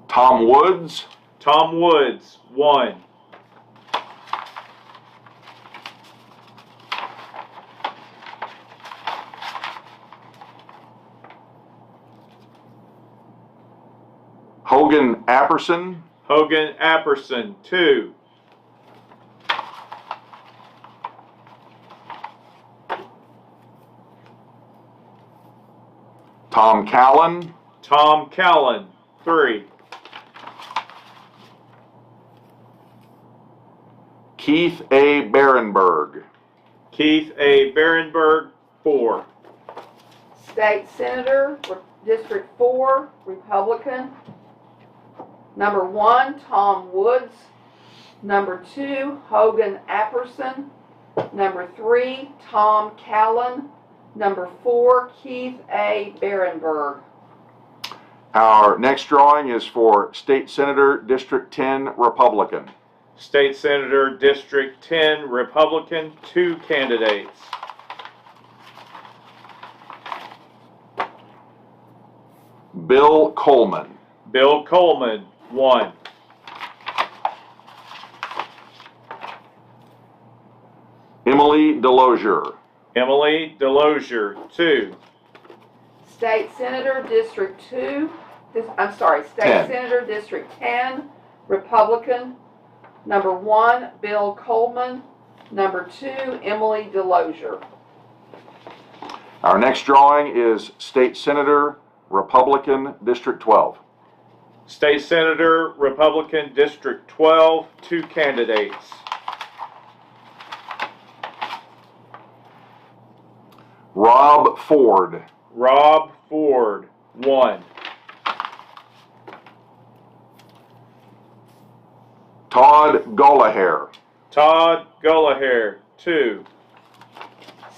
Tom Woods. Tom Woods, 1. Hogan Apperson. Hogan Apperson, 2. Tom Callan. Tom Callan, 3. Keith A. Barenberg. Keith A. Barenberg, 4. State Senator, District 4, Republican, number 1, Tom Woods, number 2, Hogan Apperson, number 3, Tom Callan, number 4, Keith A. Barenberg. Our next drawing is for State Senator, District 10, Republican. State Senator, District 10, Republican, 2 candidates. Bill Coleman. Bill Coleman, 1. Emily Delosier. Emily Delosier, 2. State Senator, District 2, State 10. Senator, District 10, Republican, number 1, Bill Coleman, number 2, Emily Delosier. Our next drawing is State Senator, Republican, District 12. State Senator, Republican, District 12, 2 candidates. Rob Ford. Rob Ford, 1. Todd Golaher. Todd Golaher, 2.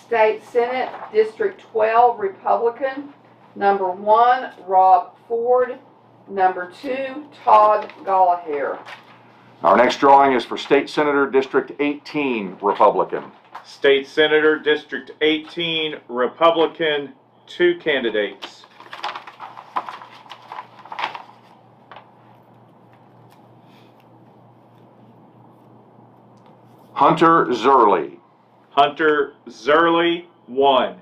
State Senate, District 12, Republican, Number 1, Rob Ford. Number 2, Todd Gallaher. Our next drawing is for State Senator District 18, Republican. State Senator District 18, Republican, 2 candidates. Hunter Zerley. Hunter Zerley, 1.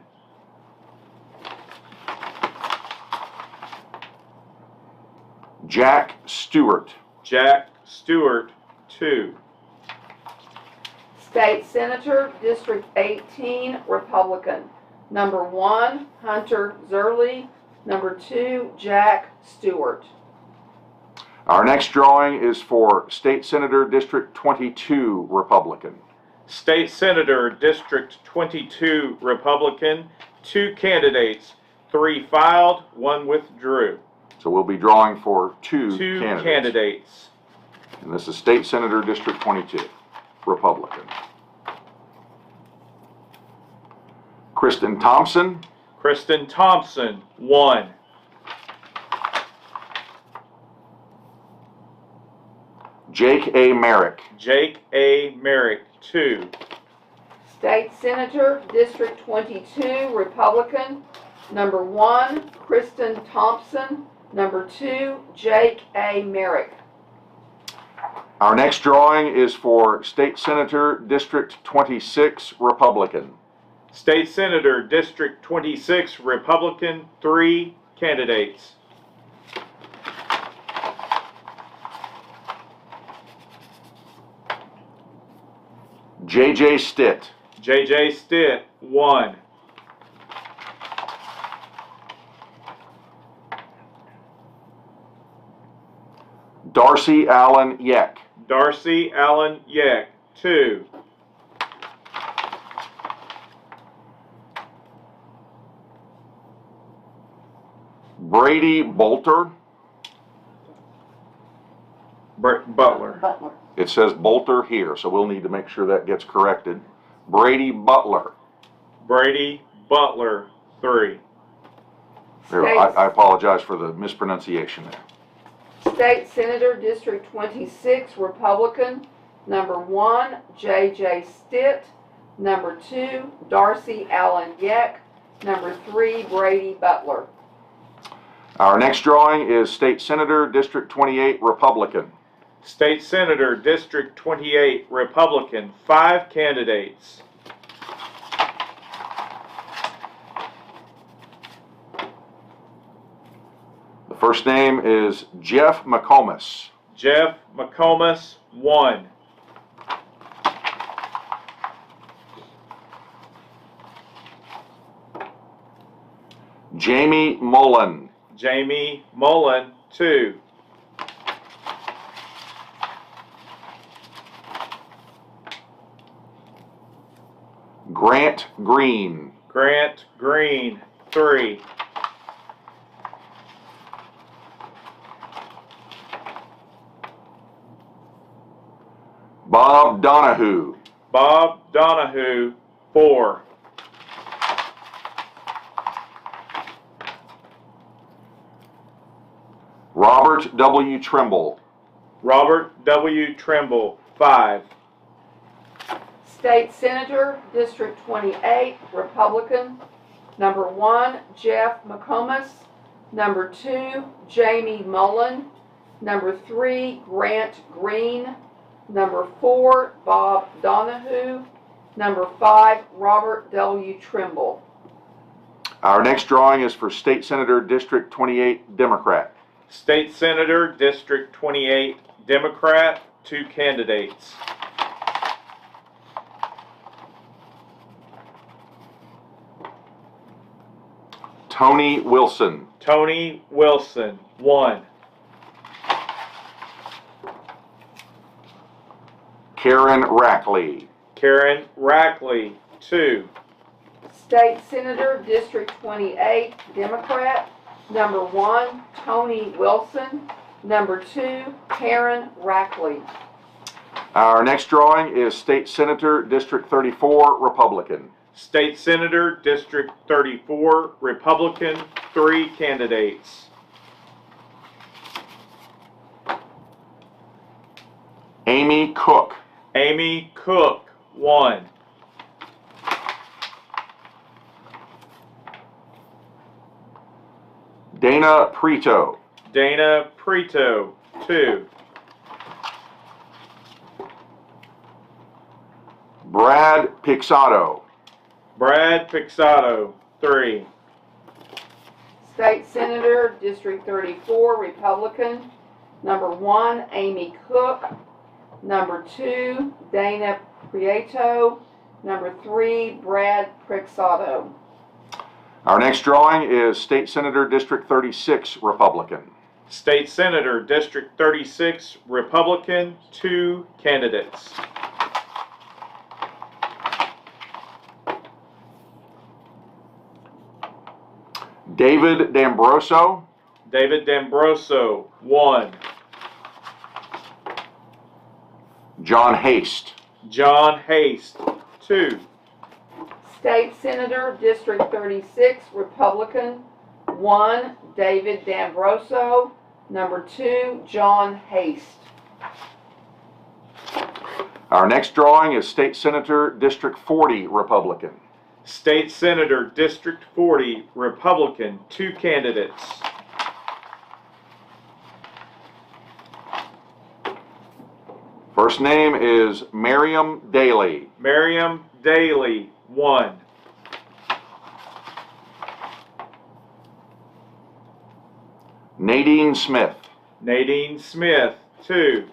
Jack Stewart. Jack Stewart, 2. State Senator, District 18, Republican. Number 1, Hunter Zerley. Number 2, Jack Stewart. Our next drawing is for State Senator District 22, Republican. State Senator District 22, Republican, 2 candidates, 3 filed, 1 withdrew. So we'll be drawing for two 2 candidates. candidates. And this is State Senator District 22, Republican. Kristen Thompson. Kristen Thompson, 1. Jake A. Merrick. Jake A. Merrick, 2. State Senator, District 22, Republican. Number 1, Kristen Thompson. Number 2, Jake A. Merrick. Our next drawing is for State Senator District 26, Republican. State Senator District 26, Republican, 3 candidates. J.J. Stitt. J.J. Stitt, 1. Darcy Allen Yeck. Darcy Allen Yeck, 2. Brady Bolter. Butler. Butler. It says Bolter here, so we'll need to make sure that gets corrected. Brady Butler. Brady Butler, 3. There, I apologize for the mispronunciation there. State Senator, District 26, Republican. Number 1, J.J. Stitt. Number 2, Darcy Allen Yeck. Number 3, Brady Butler. Our next drawing is State Senator District 28, Republican. State Senator District 28, Republican, 5 candidates. The first name is Jeff McComas. Jeff McComas, 1. Jamie Mullen. Jamie Mullen, 2. Grant Green. Grant Green, 3. Bob Donahue. Bob Donahue, 4. Robert W. Trimble. Robert W. Trimble, 5. State Senator, District 28, Republican. Number 1, Jeff McComas. Number 2, Jamie Mullen. Number 3, Grant Green. Number 4, Bob Donahue. Number 5, Robert W. Trimble. Our next drawing is for State Senator District 28, Democrat. State Senator District 28, Democrat, 2 candidates. Tony Wilson. Tony Wilson, 1. Karen Rackley. Karen Rackley, 2. State Senator, District 28, Democrat. Number 1, Tony Wilson. Number 2, Karen Rackley. Our next drawing is State Senator District 34, Republican. State Senator District 34, Republican, 3 candidates. Amy Cook. Amy Cook, 1. Dana Preto. Dana Preto, 2. Brad Pixato. Brad Pixato, 3. State Senator, District 34, Republican. Number 1, Amy Cook. Number 2, Dana Prieto. Number 3, Brad Pixato. Our next drawing is State Senator District 36, Republican. State Senator, District 36, Republican, 2 candidates. David D'Ambroso. David D'Ambroso, 1. John Haste. John Haste, 2. State Senator, District 36, Republican. 1, David D'Ambroso. Number 2, John Haste. Our next drawing is State Senator District 40, Republican. State Senator, District 40, Republican, 2 candidates. First name is Miriam Daly. Miriam Daly, 1. Nadine Smith. Nadine Smith, 2.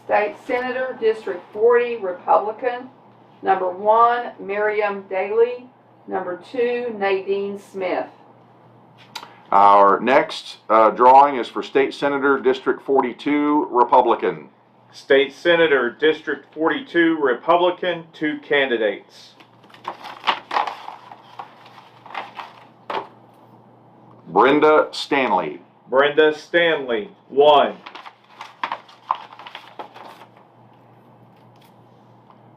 State Senator, District 40, Republican. Number 1, Miriam Daly. Number 2, Nadine Smith. Our next drawing is for State Senator District 42, Republican. State Senator, District 42, Republican, 2 candidates. Brenda Stanley. Brenda Stanley, 1.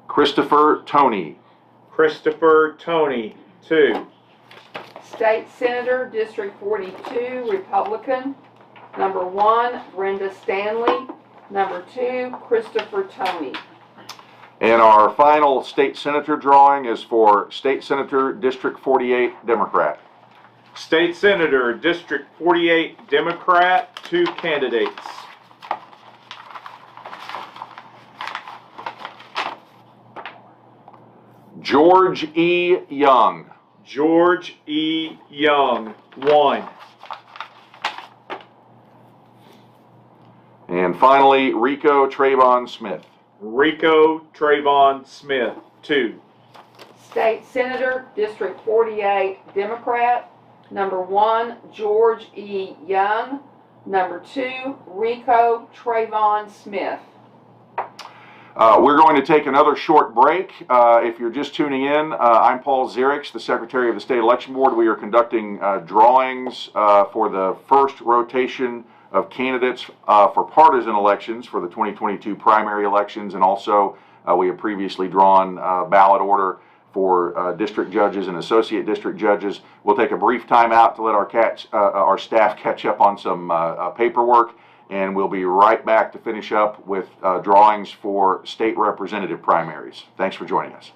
Christopher Toney. Christopher Toney, 2. State Senator, District 42, Republican. Number 1, Brenda Stanley. Number 2, Christopher Toney. And our final State Senator drawing is for State Senator District 48, Democrat. State Senator, District 48, Democrat, 2 candidates. George E. Young. George E. Young, 1. And finally, Rico Trayvon Smith. Rico Trayvon Smith, 2. State Senator, District 48, Democrat. Number 1, George E. Young. Number 2, Rico Trayvon Smith. We're going to take another short break. If you're just tuning in, I'm Paul Zierich, the Secretary of the State Election Board. We are conducting drawings for the first rotation of candidates for partisan elections for the 2022 primary elections, and also we have previously drawn ballot order for district judges and associate district judges. We'll take a brief time out to let our staff catch up on some paperwork, and we'll be right back to finish up with drawings for state representative primaries. Thanks for joining us.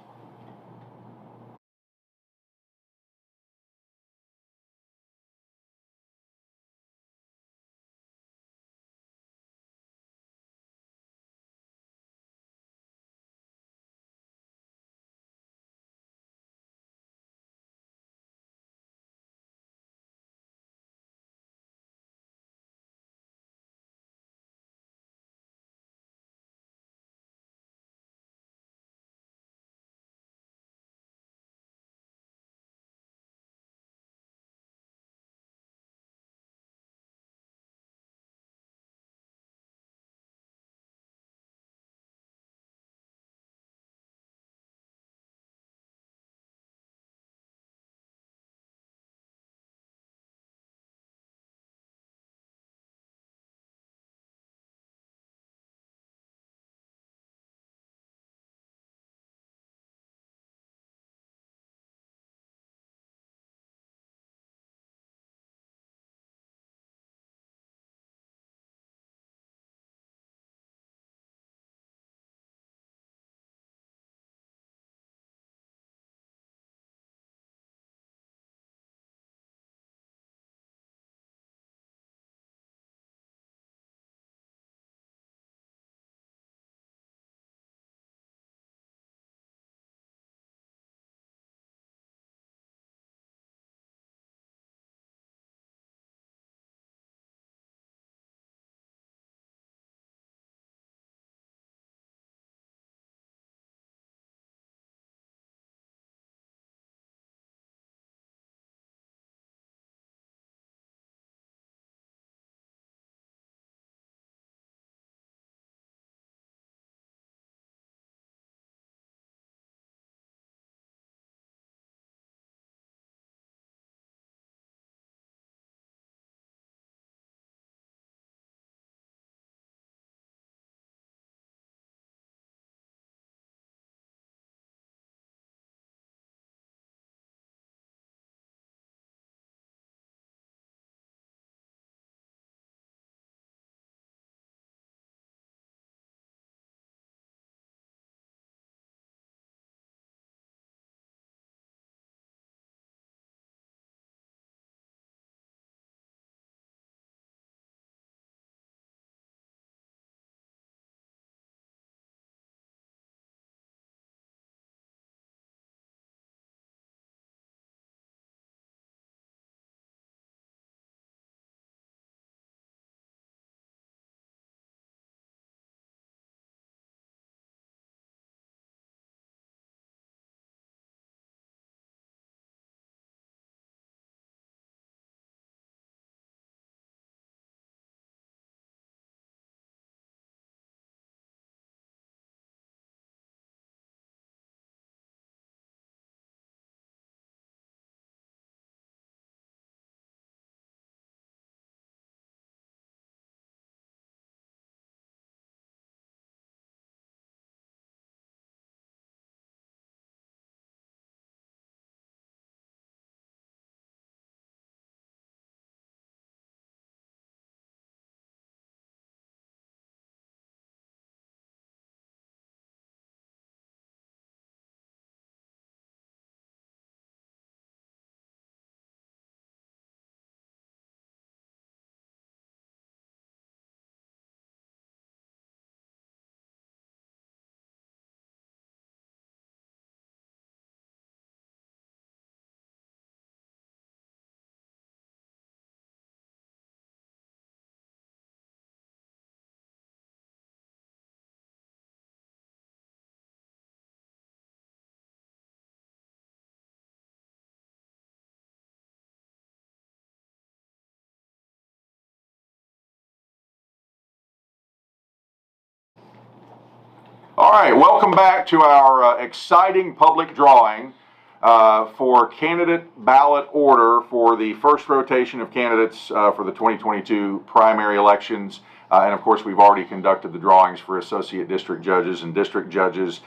All right, welcome back to our exciting public drawing for candidate ballot order for the first rotation of candidates for the 2022 primary elections. And of course, we've already conducted the drawings for associate district judges and district judges.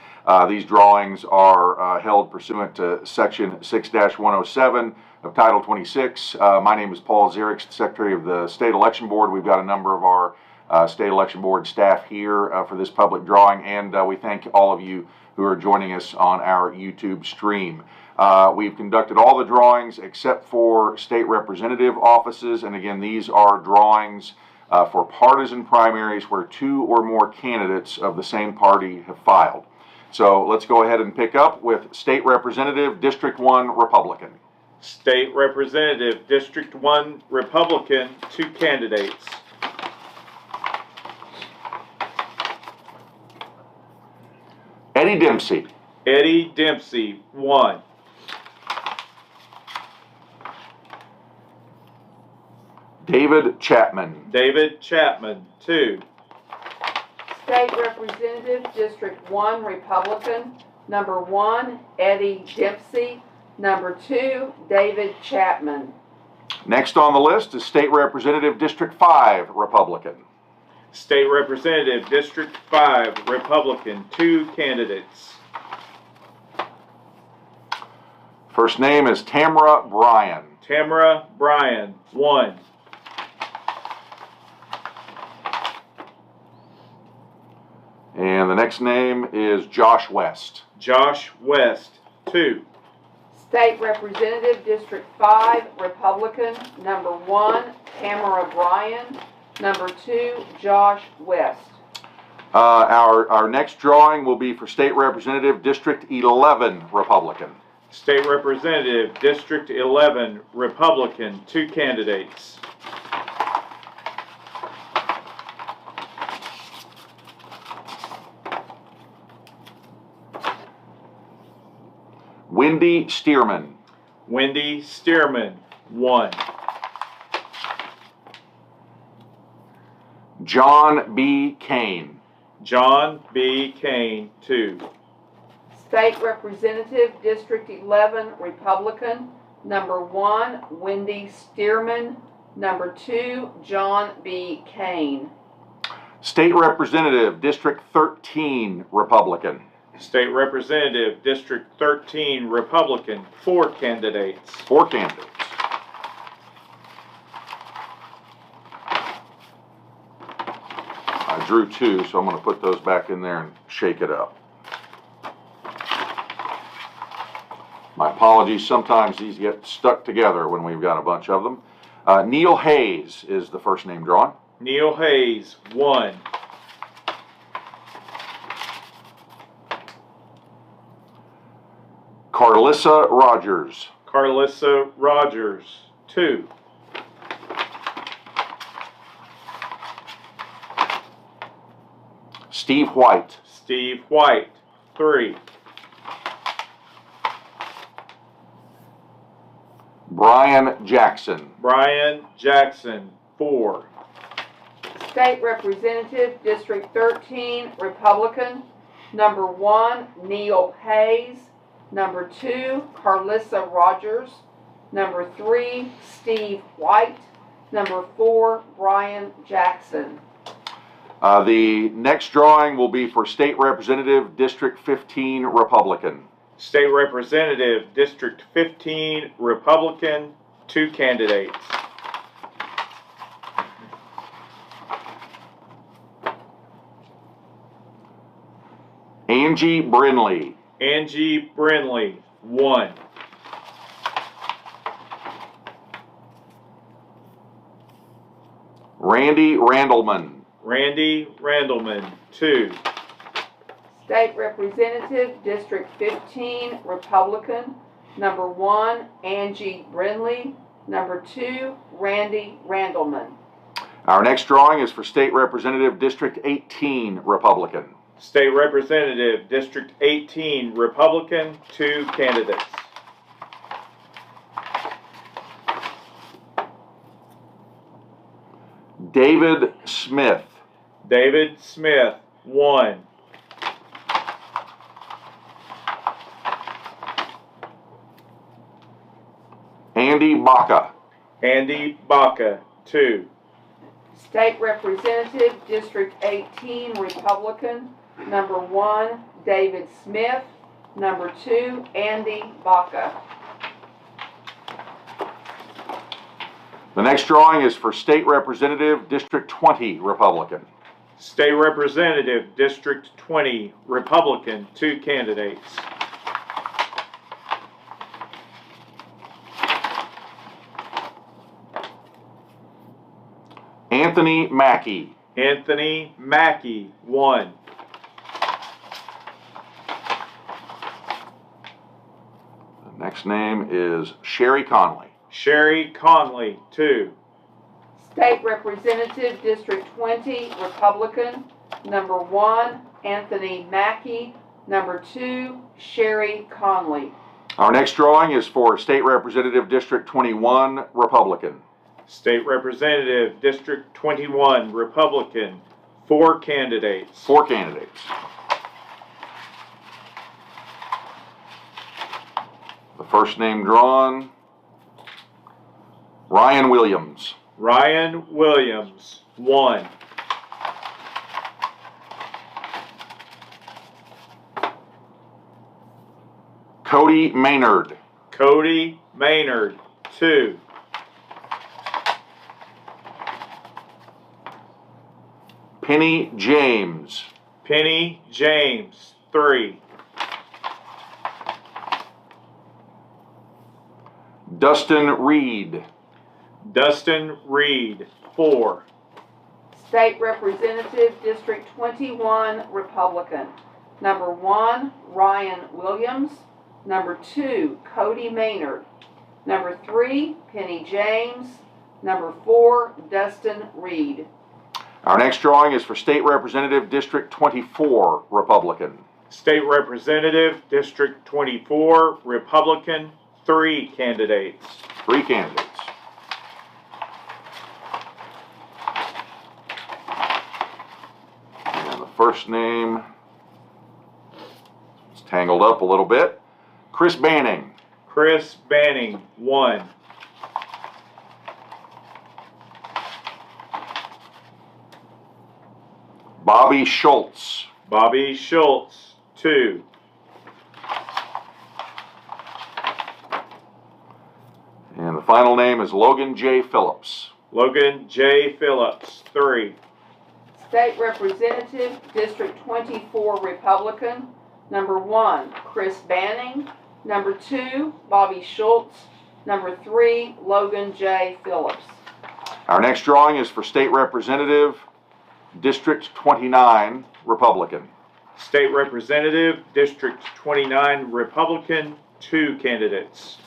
These drawings are held pursuant to Section 6-107 of Title 26. My name is Paul Zierich, the Secretary of the State Election Board. We've got a number of our State Election Board staff here for this public drawing, and we thank all of you who are joining us on our YouTube stream. We've conducted all the drawings except for state representative offices, and again, these are drawings for partisan primaries where two or more candidates of the same party have filed. So let's go ahead and pick up with State Representative, District 1, Republican. State Representative, District 1, Republican, 2 candidates. Eddie Dempsey. Eddie Dempsey, 1. David Chapman. David Chapman, 2. State Representative, District 1, Republican. Number 1, Eddie Dempsey. Number 2, David Chapman. Next on the list is State Representative, District 5, Republican. State Representative, District 5, Republican, 2 candidates. First name is Tamara Bryan. Tamara Bryan, 1. And the next name is Josh West. Josh West, 2. State Representative, District 5, Republican. Number 1, Tamara Bryan. Number 2, Josh West. Our next drawing will be for State Representative, District 11, Republican. State Representative, District 11, Republican, 2 candidates. Wendy Stearman. Wendy Stearman, 1. John B. Kane. John B. Kane, 2. State Representative, District 11, Republican. Number 1, Wendy Stearman. Number 2, John B. Kane. State Representative, District 13, Republican. State Representative, District 13, Republican, 4 candidates. 4 candidates. I drew 2, so I'm going to put those back in there and shake it up. My apologies, sometimes these get stuck together when we've got a bunch of them. Neil Hayes is the first name drawn. Neil Hayes, 1. Carlissa Rogers. Carlissa Rogers, 2. Steve White. Steve White, 3. Brian Jackson. Brian Jackson, 4. State Representative, District 13, Republican. Number 1, Neil Hayes. Number 2, Carlissa Rogers. Number 3, Steve White. Number 4, Brian Jackson. The next drawing will be for State Representative, District 15, Republican. State Representative, District 15, Republican, 2 candidates. Angie Brinley. Angie Brinley, 1. Randy Randleman. Randy Randleman, 2. State Representative, District 15, Republican. Number 1, Angie Brinley. Number 2, Randy Randleman. Our next drawing is for State Representative, District 18, Republican. State Representative, District 18, Republican, 2 candidates. David Smith. David Smith, 1. Andy Baca. Andy Baca, 2. State Representative, District 18, Republican. Number 1, David Smith. Number 2, Andy Baca. The next drawing is for State Representative, District 20, Republican. State Representative, District 20, Republican, 2 candidates. Anthony Mackey. Anthony Mackey, 1. The next name is Sherry Conley. Sherry Conley, 2. State Representative, District 20, Republican. Number 1, Anthony Mackey. Number 2, Sherry Conley. Our next drawing is for State Representative, District 21, Republican. State Representative, District 21, Republican, 4 candidates. 4 candidates. The first name drawn, Ryan Williams. Ryan Williams, 1. Cody Maynard. Cody Maynard, 2. Penny James. Penny James, 3. Dustin Reed. Dustin Reed, 4. State Representative, District 21, Republican. Number 1, Ryan Williams. Number 2, Cody Maynard. Number 3, Penny James. Number 4, Dustin Reed. Our next drawing is for State Representative, District 24, Republican. State Representative, District 24, Republican, 3 candidates. 3 candidates. And the first name is tangled up a little bit. Chris Banning. Chris Banning, 1. Bobby Schultz. Bobby Schultz, 2. And the final name is Logan J. Phillips. Logan J. Phillips, 3. State Representative, District 24, Republican. Number 1, Chris Banning. Number 2, Bobby Schultz. Number 3, Logan J. Phillips. Our next drawing is for State Representative, District 29, Republican. State Representative, District 29, Republican, 2 candidates.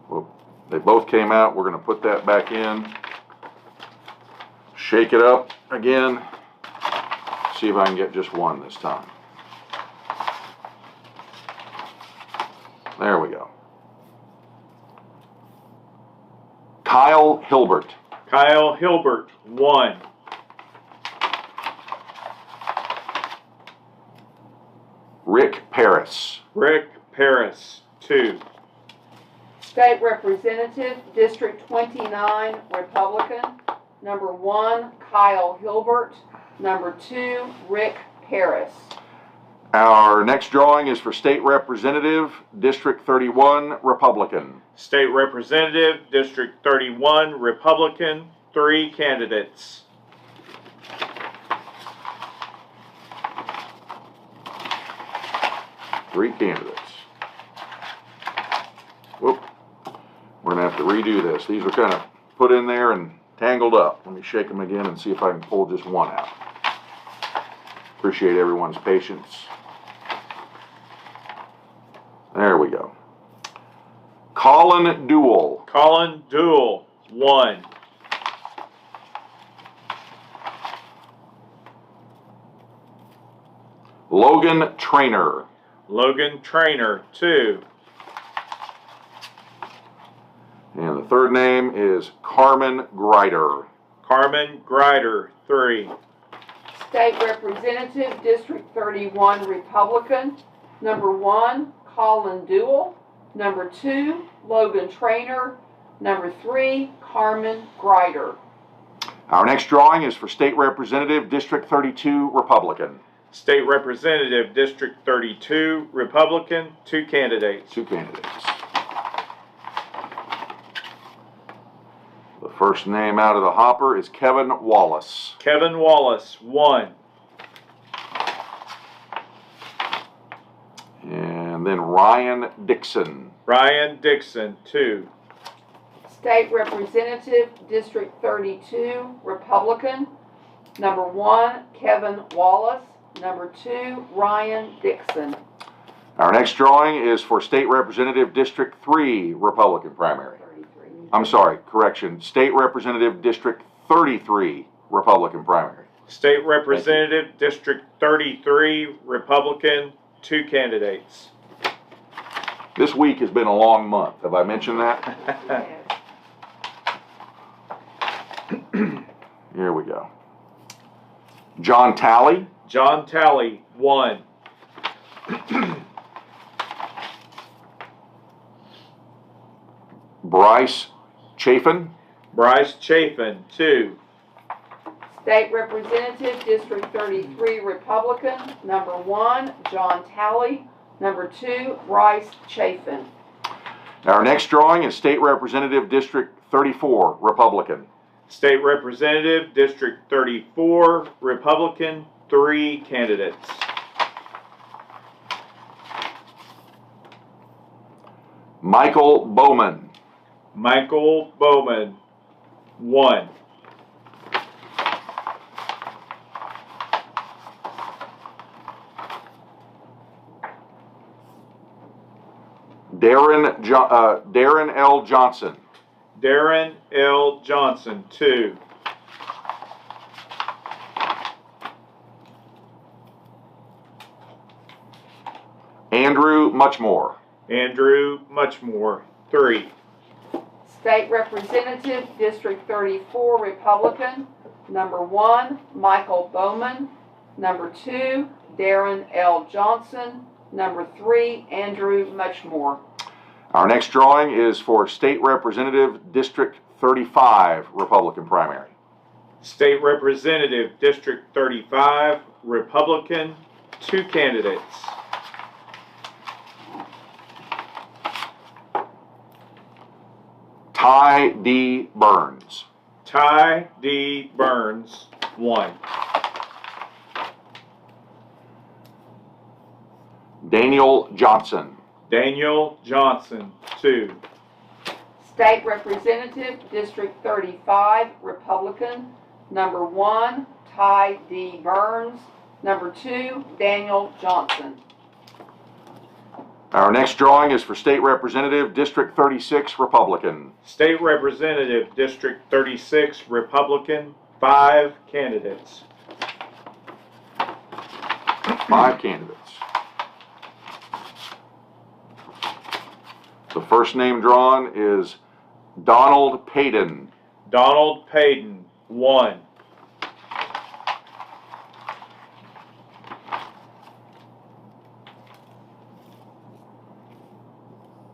Well, they both came out. We're going to put that back in. Shake it up again. See if I can get just one this time. There we go. Kyle Hilbert. Kyle Hilbert, 1. Rick Paris. Rick Paris, 2. State Representative, District 29, Republican. Number 1, Kyle Hilbert. Number 2, Rick Paris. Our next drawing is for State Representative, District 31, Republican. State Representative, District 31, Republican, 3 candidates. Three candidates. Whoop. We're going to have to redo this. These were kind of put in there and tangled up. Let me shake them again and see if I can pull just one out. Appreciate everyone's patience. There we go. Colin Dewell. Colin Dewell, 1. Logan Trainer. Logan Trainer, 2. And the third name is Carmen Grider. Carmen Grider, 3. State Representative, District 31, Republican. Number 1, Colin Dewell. Number 2, Logan Trainer. Number 3, Carmen Greider. Our next drawing is for State Representative, District 32, Republican. State Representative, District 32, Republican, 2 candidates. 2 candidates. The first name out of the hopper is Kevin Wallace. Kevin Wallace, 1. And then Ryan Dixon. Ryan Dixon, 2. State Representative, District 32, Republican. Number 1, Kevin Wallace. Number 2, Ryan Dixon. Our next drawing is for State Representative, District 3, Republican primary. 33. I'm sorry, correction. State Representative, District 33, Republican primary. State Representative, District 33, Republican, 2 candidates. This week has been a long month. Have I mentioned that? Yes. Here we go. John Talley. John Talley, 1. Bryce Chafin. Bryce Chafin, 2. State Representative, District 33, Republican. Number 1, John Talley. Number 2, Bryce Chafin. Our next drawing is State Representative, District 34, Republican. State Representative, District 34, Republican, 3 candidates. Michael Bowman. Michael Bowman, 1. Darren L. Johnson. Darren L. Johnson, 2. Andrew Muchmore. Andrew Muchmore, 3. State Representative, District 34, Republican. Number 1, Michael Bowman. Number 2, Darren L. Johnson. Number 3, Andrew Muchmore. Our next drawing is for State Representative, District 35, Republican primary. State Representative, District 35, Republican, 2 candidates. Ty D. Burns. Ty D. Burns, 1. Daniel Johnson. Daniel Johnson, 2. State Representative, District 35, Republican. Number 1, Ty D. Burns. Number 2, Daniel Johnson. Our next drawing is for State Representative, District 36, Republican. State Representative, District 36, Republican, 5 candidates. 5 candidates. The first name drawn is Donald Payton. Donald Payton, 1.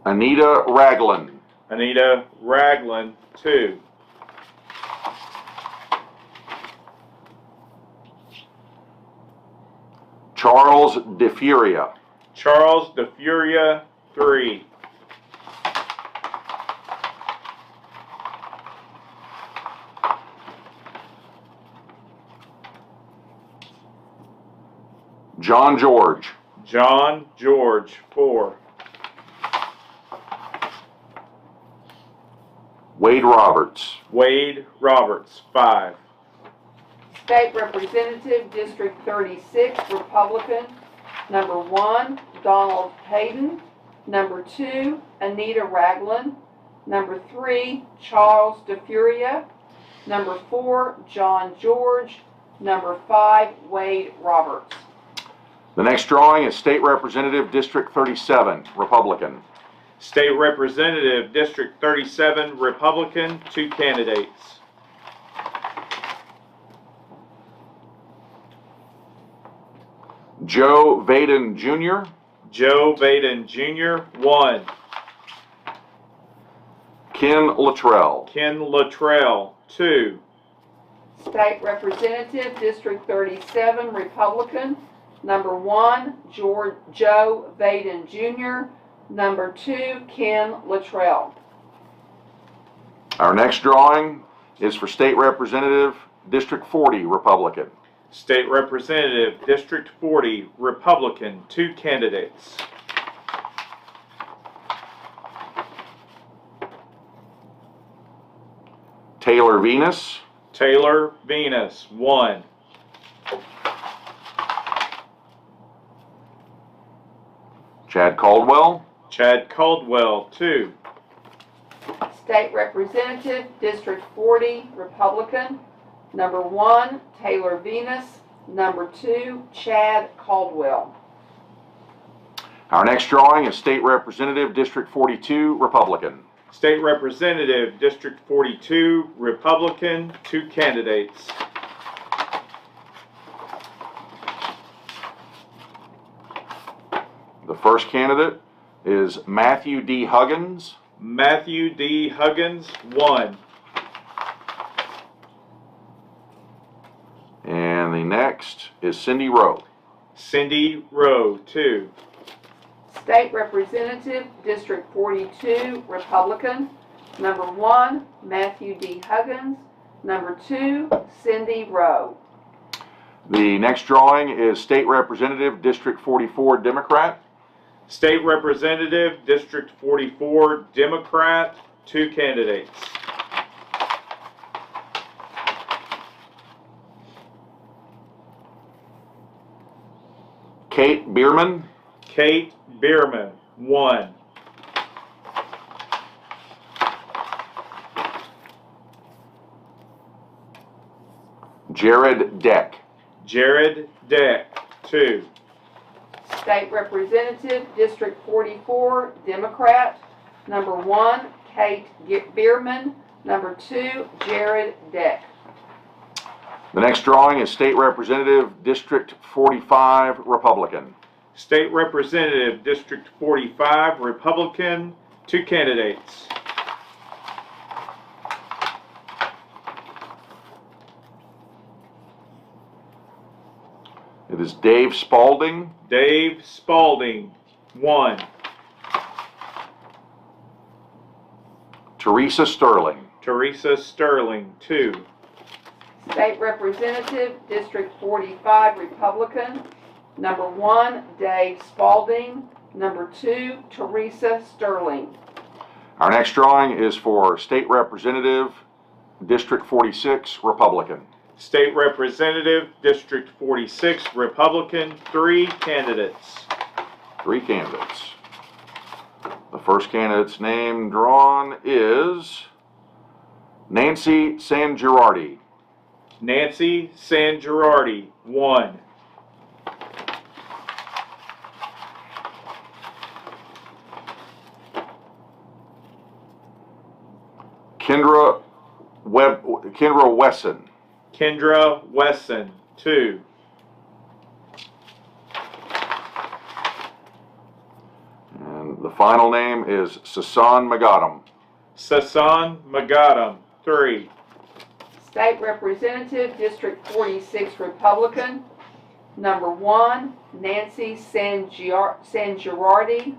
Anita Ragland. Anita Ragland, 2. Charles DeFuria. Charles DeFuria, 3. John George. John George, 4. Wade Roberts. Wade Roberts, 5. State Representative, District 36, Republican. Number 1, Donald Payton. Number 2, Anita Ragland. Number 3, Charles DeFuria. Number 4, John George. Number 5, Wade Roberts. The next drawing is State Representative, District 37, Republican. State Representative, District 37, Republican, 2 candidates. Joe Vaden Jr. Joe Vaden Jr., 1. Ken Luttrell. Ken Luttrell, 2. State Representative, District 37, Republican. Number 1, Joe Vaden Jr. Number 2, Ken Luttrell. Our next drawing is for State Representative, District 40, Republican. State Representative, District 40, Republican, 2 candidates. Taylor Venus. Taylor Venus, 1. Chad Caldwell. Chad Caldwell, 2. State Representative, District 40, Republican. Number 1, Taylor Venus. Number 2, Chad Caldwell. Our next drawing is State Representative, District 42, Republican. State Representative, District 42, Republican, 2 candidates. The first candidate is Matthew D. Huggins. Matthew D. Huggins, 1. And the next is Cindy Rowe. Cindy Rowe, 2. State Representative, District 42, Republican. Number 1, Matthew D. Huggins. Number 2, Cindy Rowe. The next drawing is State Representative, District 44, Democrat. State Representative, District 44, Democrat, 2 candidates. Kate Bierman. Kate Bierman, 1. Jared Deck. Jared Deck, 2. State Representative, District 44, Democrat. Number 1, Kate Bierman. Number 2, Jared Deck. The next drawing is State Representative, District 45, Republican. State Representative, District 45, Republican, 2 candidates. It is Dave Spalding. Dave Spalding, 1. Teresa Sterling. Teresa Sterling, 2. State Representative, District 45, Republican. Number 1, Dave Spalding. Number 2, Teresa Sterling. Our next drawing is for State Representative, District 46, Republican. State Representative, District 46, Republican, 3 candidates. 3 candidates. The first candidate's name drawn is Nancy Sangerardi. Nancy Sangerardi, 1. Kendra Wesson. Kendra Wesson, 2. And the final name is Sasan Magadam. Sasan Magadam, 3. State Representative, District 46, Republican. Number 1, Nancy Sangerardi.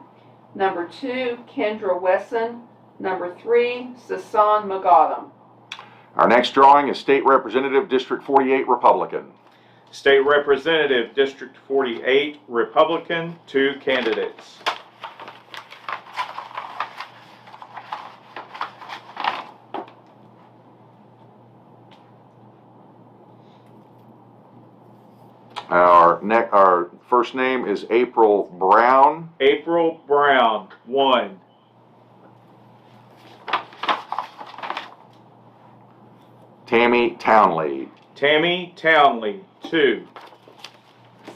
Number 2, Kendra Wesson. Number 3, Sasan Magadam. Our next drawing is State Representative, District 48, Republican. State Representative, District 48, Republican, 2 candidates. Our first name is April Brown. April Brown, 1. Tammy Townley. Tammy Townley, 2.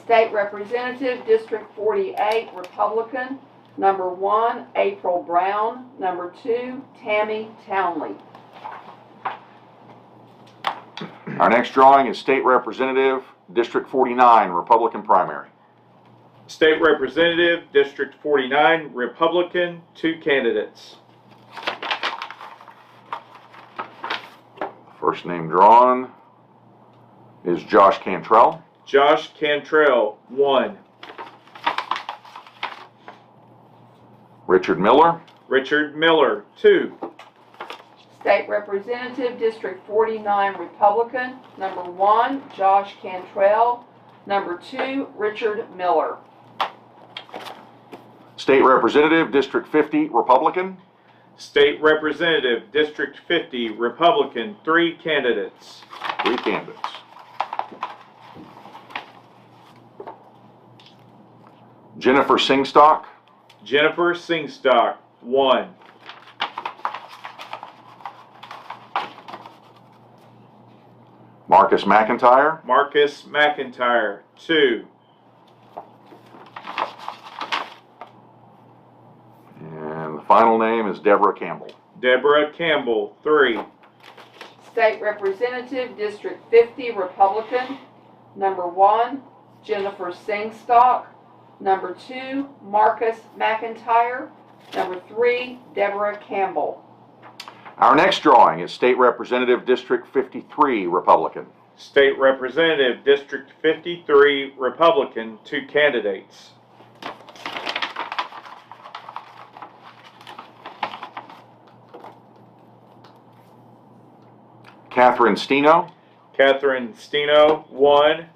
State Representative, District 48, Republican. Number 1, April Brown. Number 2, Tammy Townley. Our next drawing is State Representative, District 49, Republican primary. State Representative, District 49, Republican, 2 candidates. First name drawn is Josh Cantrell. Josh Cantrell, 1. Richard Miller. Richard Miller, 2. State Representative, District 49, Republican. Number 1, Josh Cantrell. Number 2, Richard Miller. State Representative, District 50, Republican. State Representative, District 50, Republican, 3 candidates. 3 candidates. Jennifer Singstock. Jennifer Singstock, 1. Marcus McIntyre. Marcus McIntyre, 2. And the final name is Deborah Campbell. Deborah Campbell, 3. State Representative, District 50, Republican. Number 1, Jennifer Singstock. Number 2, Marcus McIntyre. Number 3, Deborah Campbell. Our next drawing is State Representative, District 53, Republican. State Representative, District 53, Republican, 2 candidates. Catherine Steno. Catherine Steno, 1.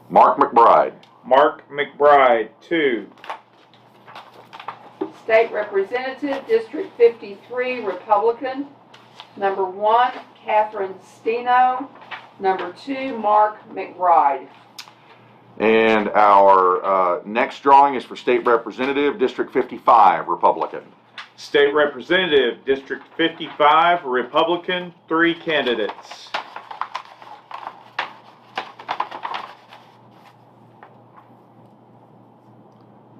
Mark McBride. Mark McBride, 2. State Representative, District 53, Republican. Number 1, Catherine Steno. Number 2, Mark McBride. And our next drawing is for State Representative, District 55, Republican. State Representative, District 55, Republican, 3 candidates.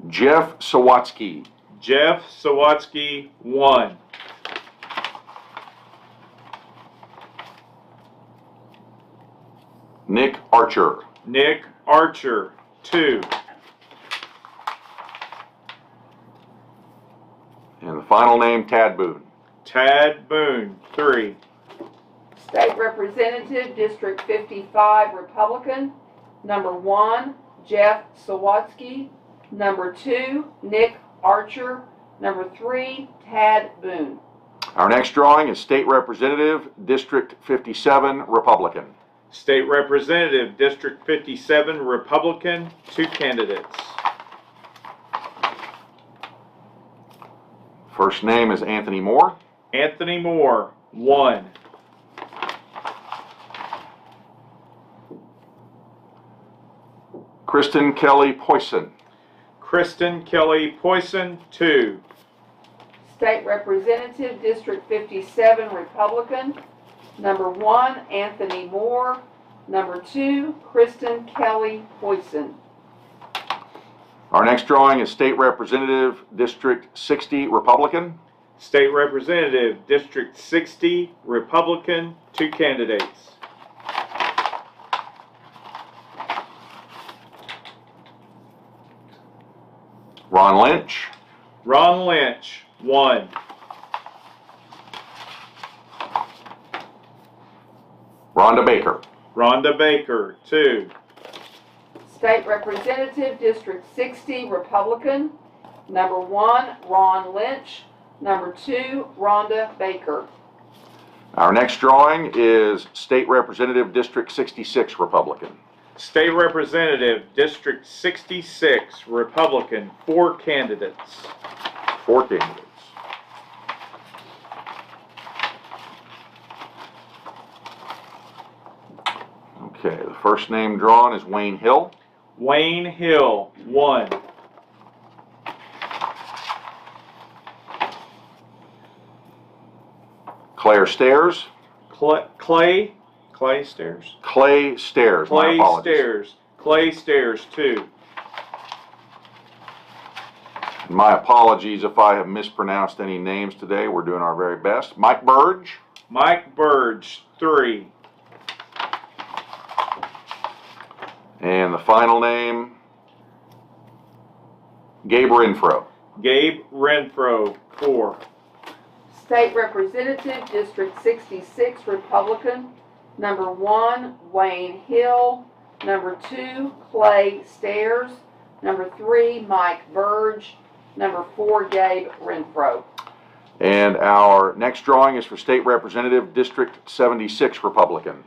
Jeff Sawatsky. Jeff Sawatsky, 1. Nick Archer. Nick Archer, 2. And the final name, Tad Boone. Tad Boone, 3. State Representative, District 55, Republican. Number 1, Jeff Sawatsky. Number 2, Nick Archer. Number 3, Tad Boone. Our next drawing is State Representative, District 57, Republican. State Representative, District 57, Republican, 2 candidates. First name is Anthony Moore. Anthony Moore, 1. Kristen Kelly Poisson. Kristen Kelly Poisson, 2. State Representative, District 57, Republican. Number 1, Anthony Moore. Number 2, Kristen Kelly Poisson. Our next drawing is State Representative, District 60, Republican. State Representative, District 60, Republican, 2 candidates. Ron Lynch. Ron Lynch, 1. Rhonda Baker. Rhonda Baker, 2. State Representative, District 60, Republican. Number 1, Ron Lynch. Number 2, Rhonda Baker. Our next drawing is State Representative, District 66, Republican. State Representative, District 66, Republican, 4 candidates. 4 candidates. Okay, the first name drawn is Wayne Hill. Wayne Hill, 1. Claire Stairs. Clay Stairs? Clay Stairs, my Clay apologies. Stairs. Clay Stairs, 2. My apologies if I have mispronounced any names today. We're doing our very best. Mike Burge. Mike Burge, 3. And the final name, Gabe Renfro. Gabe Renfro, 4. State Representative, District 66, Republican. Number 1, Wayne Hill. Number 2, Clay Stairs. Number 3, Mike Burge. Number 4, Gabe Renfro. And our next drawing is for State Representative, District 76, Republican.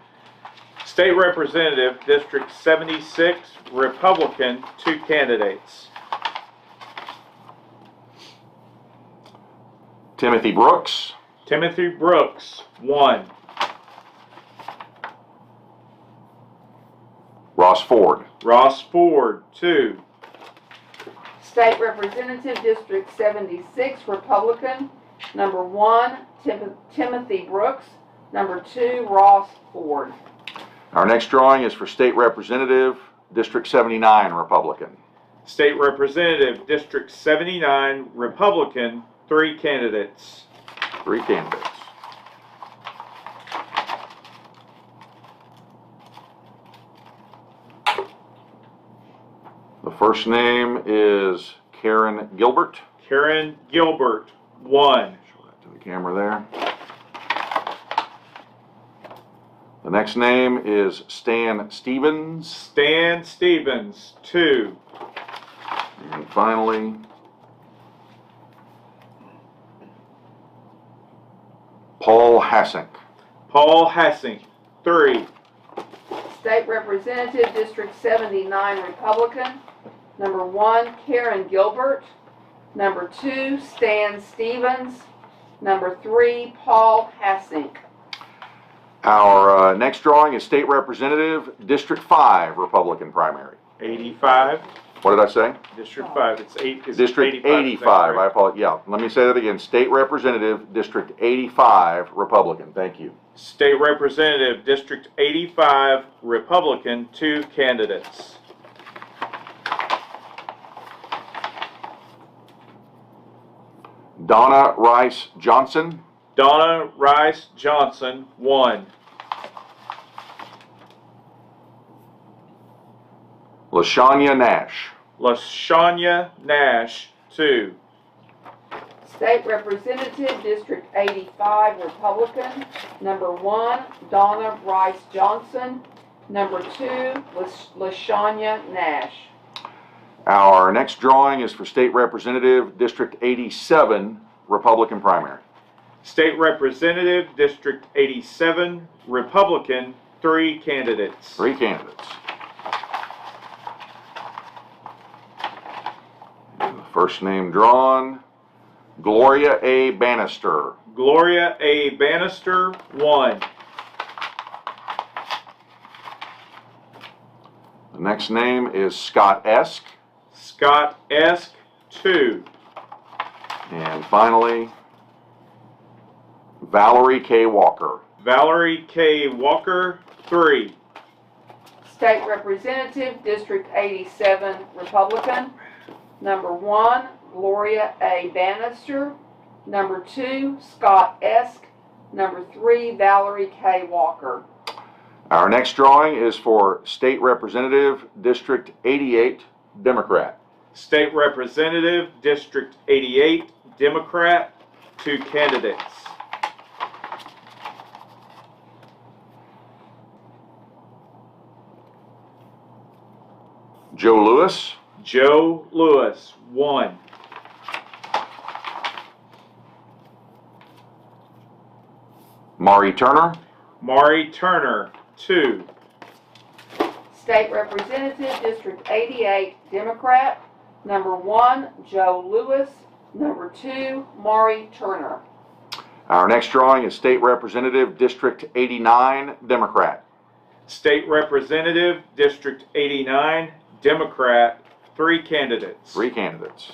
State Representative, District 76, Republican, 2 candidates. Timothy Brooks. Timothy Brooks, 1. Ross Ford. Ross Ford, 2. State Representative, District 76, Republican. Number 1, Timothy Brooks. Number 2, Ross Ford. Our next drawing is for State Representative, District 79, Republican. State Representative, District 79, Republican, 3 candidates. 3 candidates. The first name is Karen Gilbert. Karen Gilbert, 1. Show that to the camera there. The next name is Stan Stevens. Stan Stevens, 2. And finally, Paul Hassink. Paul Hassink, 3. State Representative, District 79, Republican. Number 1, Karen Gilbert. Number 2, Stan Stevens. Number 3, Paul Hassink. Our next drawing is State Representative, District 5, Republican primary. 85. What did I say? District 5, it's 8. It's District 85. Is that 85, I correct? apologize. Yeah, let me say that again. State Representative, District 85, Republican. Thank you. State Representative, District 85, Republican, 2 candidates. Donna Rice Johnson. Donna Rice Johnson, 1. LaShanya Nash. LaShanya Nash, 2. State Representative, District 85, Republican. Number 1, Donna Rice Johnson. Number 2, LaShanya Nash. Our next drawing is for State Representative, District 87, Republican primary. State Representative, District 87, Republican, 3 candidates. 3 candidates. And the first name drawn, Gloria A. Bannister. Gloria A. Bannister, 1. The next name is Scott Esk. Scott Esk, 2. And finally, Valerie K. Walker. Valerie K. Walker, 3. State Representative, District 87, Republican. Number 1, Gloria A. Bannister. Number 2, Scott Esk. Number 3, Valerie K. Walker. Our next drawing is for State Representative, District 88, Democrat. State Representative, District 88, Democrat, 2 candidates. Joe Lewis. Joe Lewis, 1. Mari Turner. Mari Turner, 2. State Representative, District 88, Democrat. Number 1, Joe Lewis. Number 2, Mari Turner. Our next drawing is State Representative, District 89, Democrat. State Representative, District 89, Democrat, 3 candidates. 3 candidates.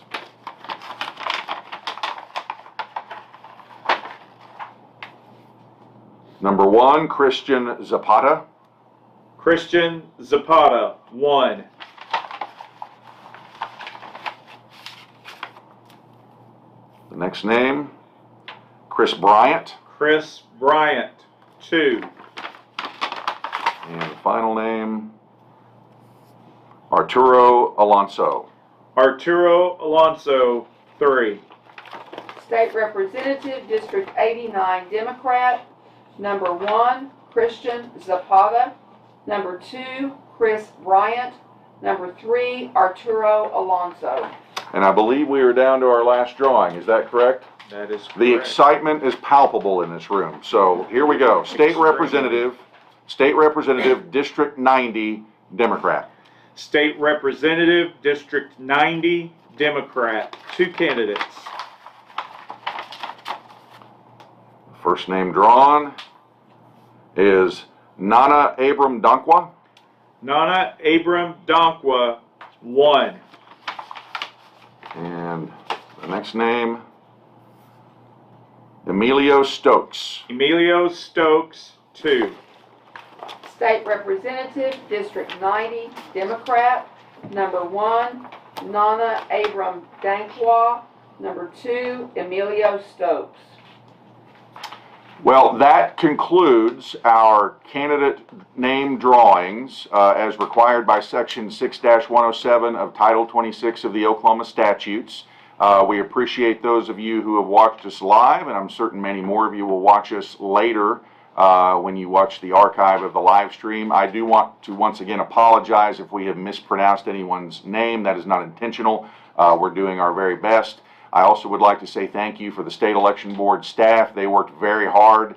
Number 1, Christian Zapata. Christian Zapata, 1. The next name, Chris Bryant. Chris Bryant, 2. And the final name, Arturo Alonso. Arturo Alonso, 3. State Representative, District 89, Democrat. Number 1, Christian Zapata. Number 2, Chris Bryant. Number 3, Arturo Alonso. And I believe we are down to our last drawing. Is that correct? That is correct. The excitement is palpable in this room. So here we go. State Representative, District 90, Democrat. State Representative, District 90, Democrat. 2 candidates. First name drawn is Nana Abram Dankwa. Nana Abram Dankwa, 1. And the next name, Emilio Stokes. Emilio Stokes, 2. State Representative, District 90, Democrat. Number 1, Nana Abram Dankwa. Number 2, Emilio Stokes. Well, that concludes our candidate name drawings as required by Section 6-107 of Title 26 of the Oklahoma statutes. We appreciate those of you who have watched us live, and I'm certain many more of you will watch us later when you watch the archive of the live stream. I do want to once again apologize if we have mispronounced anyone's name. That is not intentional. We're doing our very best. I also would like to say thank you for the State Election Board staff. They worked very hard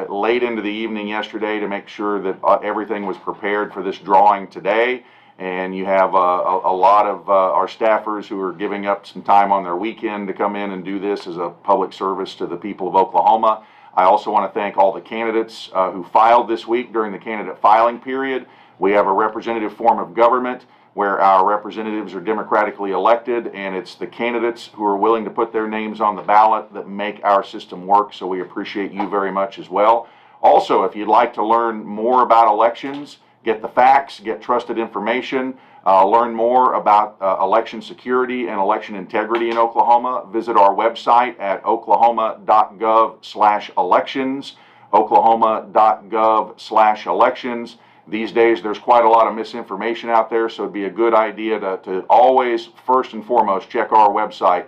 late into the evening yesterday to make sure that everything was prepared for this drawing today. And you have a lot of our staffers who are giving up some time on their weekend to come in and do this as a public service to the people of Oklahoma. I also want to thank all the candidates who filed this week during the candidate filing period. We have a representative form of government where our representatives are democratically elected, and it's the candidates who are willing to put their names on the ballot that make our system work, so we appreciate you very much as well. Also, if you'd like to learn more about elections, get the facts, get trusted information, learn more about election security and election integrity in Oklahoma, visit our website at oklahoma.gov/elections, oklahoma.gov/elections. These days, there's quite a lot of misinformation out there, so it'd be a good idea to always, first and foremost, check our website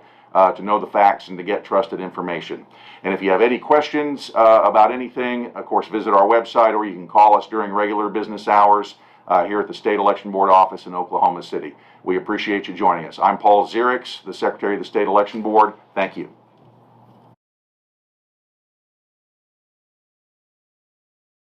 to know the facts and to get trusted information. And if you have any questions about anything, of course, visit our website, or you can call us during regular business hours here at the State Election Board office in Oklahoma City. We appreciate you joining us. I'm Paul Zierix, the Secretary of the State Election Board. Thank you.